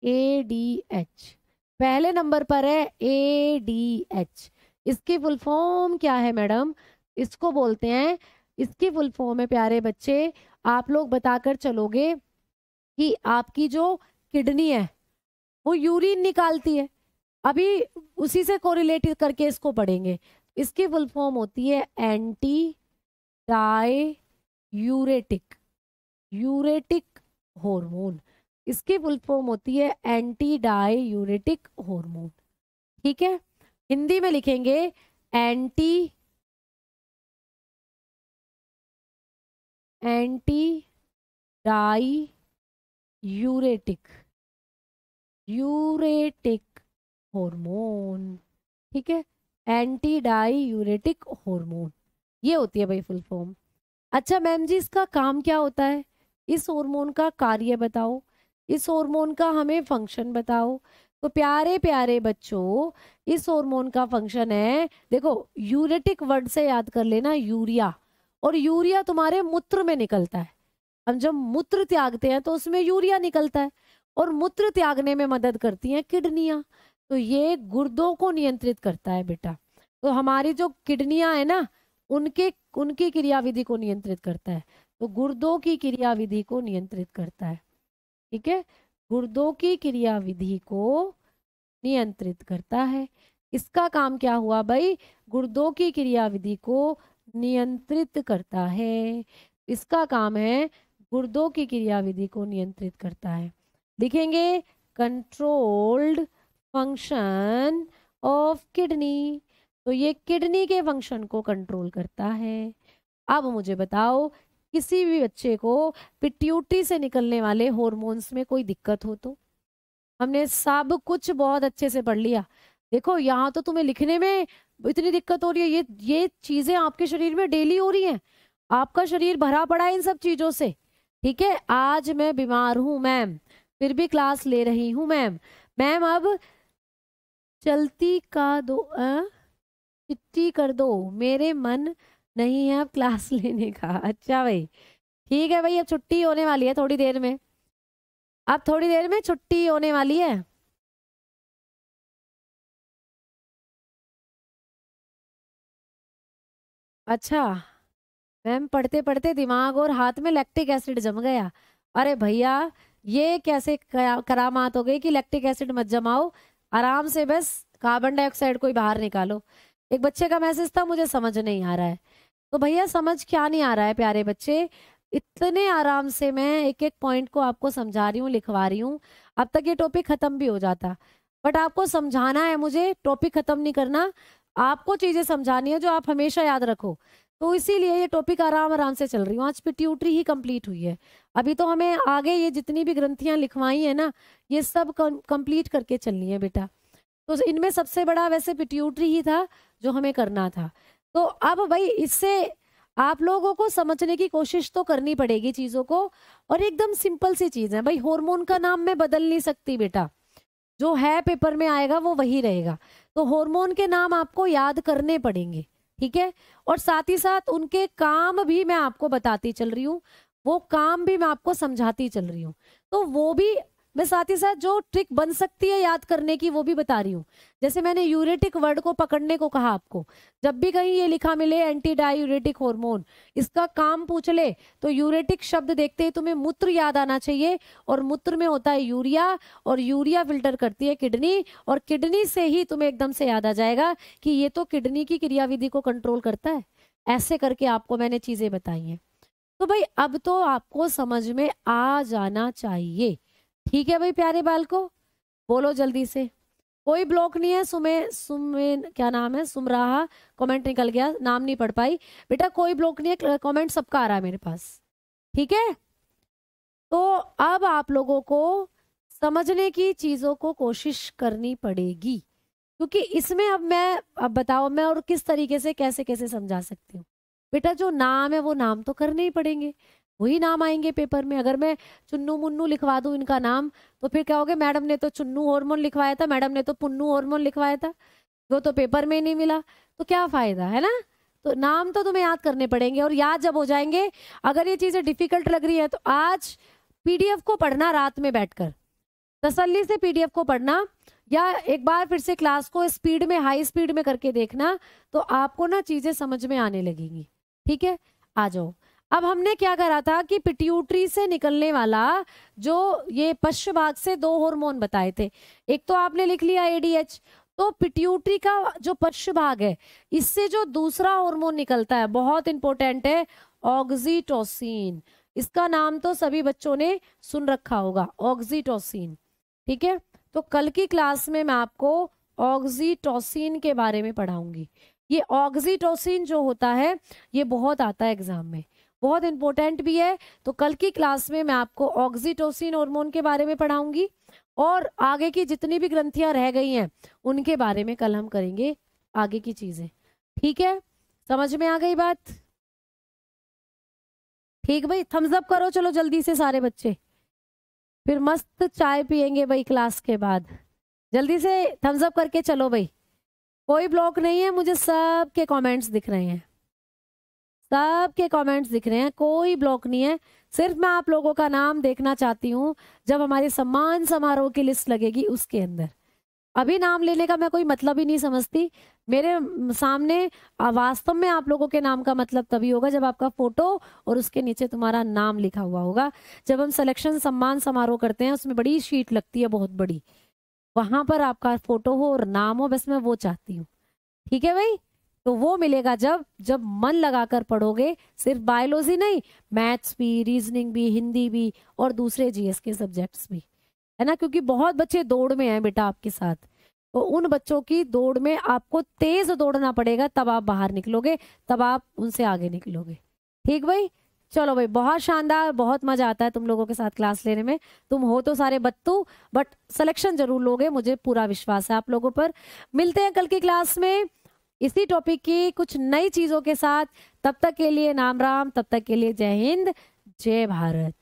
एडीएच पहले नंबर पर है, एडीएच। इसकी फुल फॉर्म क्या है मैडम, इसको बोलते हैं, इसकी फुल फॉर्म है प्यारे बच्चे, आप लोग बताकर चलोगे कि आपकी जो किडनी है वो यूरिन निकालती है, अभी उसी से कोरिलेट करके इसको पढ़ेंगे। इसकी फुल फॉर्म होती है एंटी डाई यूरेटिक, यूरेटिक हार्मोन। इसकी फुल फॉर्म होती है एंटी डाई यूरेटिक हार्मोन, ठीक है। हिंदी में लिखेंगे एंटी डाई यूरेटिक, यूरेटिक हार्मोन, ठीक है, एंटी डाई यूरेटिक हार्मोन, ये होती है भाई फुल फॉर्म। अच्छा मैम जी इसका काम क्या होता है, इस हार्मोन का कार्य बताओ, इस हार्मोन का हमें फंक्शन बताओ। तो प्यारे प्यारे बच्चों इस हार्मोन का फंक्शन है, देखो यूरेटिक वर्ड से याद कर लेना, यूरिया, और यूरिया तुम्हारे मूत्र में निकलता है। हम जब मूत्र त्यागते हैं तो उसमें यूरिया निकलता है, और मूत्र त्यागने में मदद करती हैं किडनियां। तो ये गुर्दों को नियंत्रित करता है बेटा। तो हमारी जो किडनियां है ना, उनके उनकी क्रियाविधि को नियंत्रित करता है। तो गुर्दों की क्रियाविधि को नियंत्रित करता है, ठीक है, गुर्दों की क्रियाविधि को नियंत्रित करता है। इसका काम क्या हुआ भाई, गुर्दों की क्रियाविधि को नियंत्रित करता है, इसका काम है गुर्दों की क्रियाविधि को नियंत्रित करता है। लिखेंगे कंट्रोल्ड फंक्शन ऑफ किडनी, तो ये किडनी के फंक्शन को कंट्रोल करता है। अब मुझे बताओ किसी भी बच्चे को पिट्यूटरी से निकलने वाले हॉर्मोन्स में कोई दिक्कत हो तो, हमने सब कुछ बहुत अच्छे से पढ़ लिया। देखो यहाँ तो तुम्हें लिखने में इतनी दिक्कत हो रही है, ये चीजें आपके शरीर में डेली हो रही हैं, आपका शरीर भरा पड़ा है इन सब चीजों से, ठीक है। आज मैं बीमार हूं मैम, फिर भी क्लास ले रही हूं मैम, मैम अब चलती का दो चिट्ठी कर दो, मेरे मन नहीं है अब क्लास लेने का। अच्छा भाई ठीक है भाई, अब छुट्टी होने वाली है थोड़ी देर में, अब थोड़ी देर में छुट्टी होने वाली है। अच्छा मैम पढ़ते पढ़ते दिमाग और हाथ में लैक्टिक एसिड जम गया। अरे भैया ये कैसे करामात हो गई कि लैक्टिक एसिड मत जमाओ, आराम से बस कार्बन डाइऑक्साइड को ही बाहर निकालो। एक बच्चे का मैसेज था मुझे समझ नहीं आ रहा है, तो भैया समझ क्या नहीं आ रहा है प्यारे बच्चे, इतने आराम से मैं एक एक पॉइंट को आपको समझा रही हूँ, लिखवा रही हूँ। अब तक ये टॉपिक खत्म भी हो जाता, बट आपको समझाना है मुझे, टॉपिक खत्म नहीं करना, आपको चीजें समझानी है जो आप हमेशा याद रखो। तो इसीलिए ये टॉपिक आराम आराम से चल रही हूँ। आज पिट्यूटरी ही कंप्लीट हुई है। अभी तो हमें आगे ये जितनी भी ग्रंथियां लिखवाई है ना, ये सब कंप्लीट करके चलनी है बेटा। तो इनमें सबसे बड़ा वैसे पिट्यूटरी ही था जो हमें करना था। तो अब भाई इससे आप लोगों को समझने की कोशिश तो करनी पड़ेगी चीजों को। और एकदम सिंपल सी चीज है भाई, हार्मोन का नाम मैं बदल नहीं सकती बेटा, जो है पेपर में आएगा वो वही रहेगा। तो हार्मोन के नाम आपको याद करने पड़ेंगे, ठीक है। और साथ ही साथ उनके काम भी मैं आपको बताती चल रही हूँ, वो काम भी मैं आपको समझाती चल रही हूँ। तो वो भी मैं साथ ही साथ जो ट्रिक बन सकती है याद करने की वो भी बता रही हूँ। जैसे मैंने यूरेटिक वर्ड को पकड़ने को कहा आपको, जब भी कहीं ये लिखा मिले एंटी डायूरेटिक हार्मोन, इसका काम पूछ ले, तो यूरेटिक शब्द देखते ही तुम्हें मूत्र याद आना चाहिए। और मूत्र में होता है यूरिया, और यूरिया फिल्टर करती है किडनी, और किडनी से ही तुम्हें एकदम से याद आ जाएगा कि ये तो किडनी की क्रियाविधि को कंट्रोल करता है। ऐसे करके आपको मैंने चीजें बताई हैं। तो भाई अब तो आपको समझ में आ जाना चाहिए, ठीक है भाई प्यारे बालको, बोलो जल्दी से। कोई ब्लॉक नहीं है। सुमे क्या नाम है, सुमराहा कमेंट निकल गया, नाम नहीं पढ़ पाई बेटा। कोई ब्लॉक नहीं है, कमेंट सबका आ रहा है मेरे पास, ठीक है। तो अब आप लोगों को समझने की चीजों को कोशिश करनी पड़ेगी, क्योंकि इसमें अब बताओ मैं और किस तरीके से कैसे कैसे समझा सकती हूँ। बेटा जो नाम है वो नाम तो करने ही पड़ेंगे, वही नाम आएंगे पेपर में। अगर मैं चुन्नू मुन्नू लिखवा दूं इनका नाम, तो फिर क्या होगा, मैडम ने तो चुन्नू हार्मोन लिखवाया था, मैडम ने तो पुन्नू हार्मोन लिखवाया था, वो तो पेपर में नहीं मिला, तो क्या फायदा है ना। तो नाम तो तुम्हें याद करने पड़ेंगे, और याद जब हो जाएंगे, अगर ये चीजें डिफिकल्ट लग रही है तो आज पीडीएफ को पढ़ना, रात में बैठकर तसल्ली से पीडीएफ को पढ़ना, या एक बार फिर से क्लास को स्पीड में, हाई स्पीड में करके देखना, तो आपको ना चीजें समझ में आने लगेंगी, ठीक है। आ जाओ। अब हमने क्या करा था कि पिट्यूटरी से निकलने वाला जो ये पश्च भाग से दो हार्मोन बताए थे। एक तो आपने लिख लिया एडीएच, तो पिट्यूटरी का जो पश्च भाग है, इससे जो दूसरा हार्मोन निकलता है, बहुत इंपॉर्टेंट है, ऑक्सीटोसिन। इसका नाम तो सभी बच्चों ने सुन रखा होगा, ऑक्सीटोसिन, ठीक है। तो कल की क्लास में मैं आपको ऑक्सीटोसिन के बारे में पढ़ाऊंगी। ये ऑक्सीटोसिन जो होता है ये बहुत आता है एग्जाम में, बहुत इंपॉर्टेंट भी है। तो कल की क्लास में मैं आपको ऑक्सीटोसिन हार्मोन के बारे में पढ़ाऊंगी, और आगे की जितनी भी ग्रंथियां रह गई हैं उनके बारे में कल हम करेंगे आगे की चीजें, ठीक है। समझ में आ गई बात? ठीक भाई, थम्स अप करो चलो जल्दी से सारे बच्चे, फिर मस्त चाय पियेंगे भाई क्लास के बाद। जल्दी से थम्स अप करके चलो भाई। कोई ब्लॉक नहीं है, मुझे सबके कमेंट्स दिख रहे हैं, सबके कमेंट्स दिख रहे हैं, कोई ब्लॉक नहीं है। सिर्फ मैं आप लोगों का नाम देखना चाहती हूँ जब हमारे सम्मान समारोह की लिस्ट लगेगी उसके अंदर। अभी नाम लेने का मैं कोई मतलब ही नहीं समझती। मेरे सामने वास्तव में आप लोगों के नाम का मतलब तभी होगा जब आपका फोटो और उसके नीचे तुम्हारा नाम लिखा हुआ होगा। जब हम सिलेक्शन सम्मान समारोह करते हैं उसमें बड़ी शीट लगती है, बहुत बड़ी, वहां पर आपका फोटो हो और नाम हो, बस मैं वो चाहती हूँ, ठीक है भाई। तो वो मिलेगा जब जब मन लगाकर पढ़ोगे, सिर्फ बायोलॉजी नहीं, मैथ्स भी, रीजनिंग भी, हिंदी भी, और दूसरे जीएस के सब्जेक्ट्स भी, है ना। क्योंकि बहुत बच्चे दौड़ में हैं बेटा आपके साथ, तो उन बच्चों की दौड़ में आपको तेज दौड़ना पड़ेगा, तब आप बाहर निकलोगे, तब आप उनसे आगे निकलोगे, ठीक भाई। चलो भाई, बहुत शानदार, बहुत मजा आता है तुम लोगों के साथ क्लास लेने में। तुम हो तो सारे बत्तू, बट सिलेक्शन जरूर लोगे, मुझे पूरा विश्वास है आप लोगों पर। मिलते हैं कल की क्लास में इसी टॉपिक की कुछ नई चीजों के साथ। तब तक के लिए नाम राम, तब तक के लिए जय हिंद, जय भारत।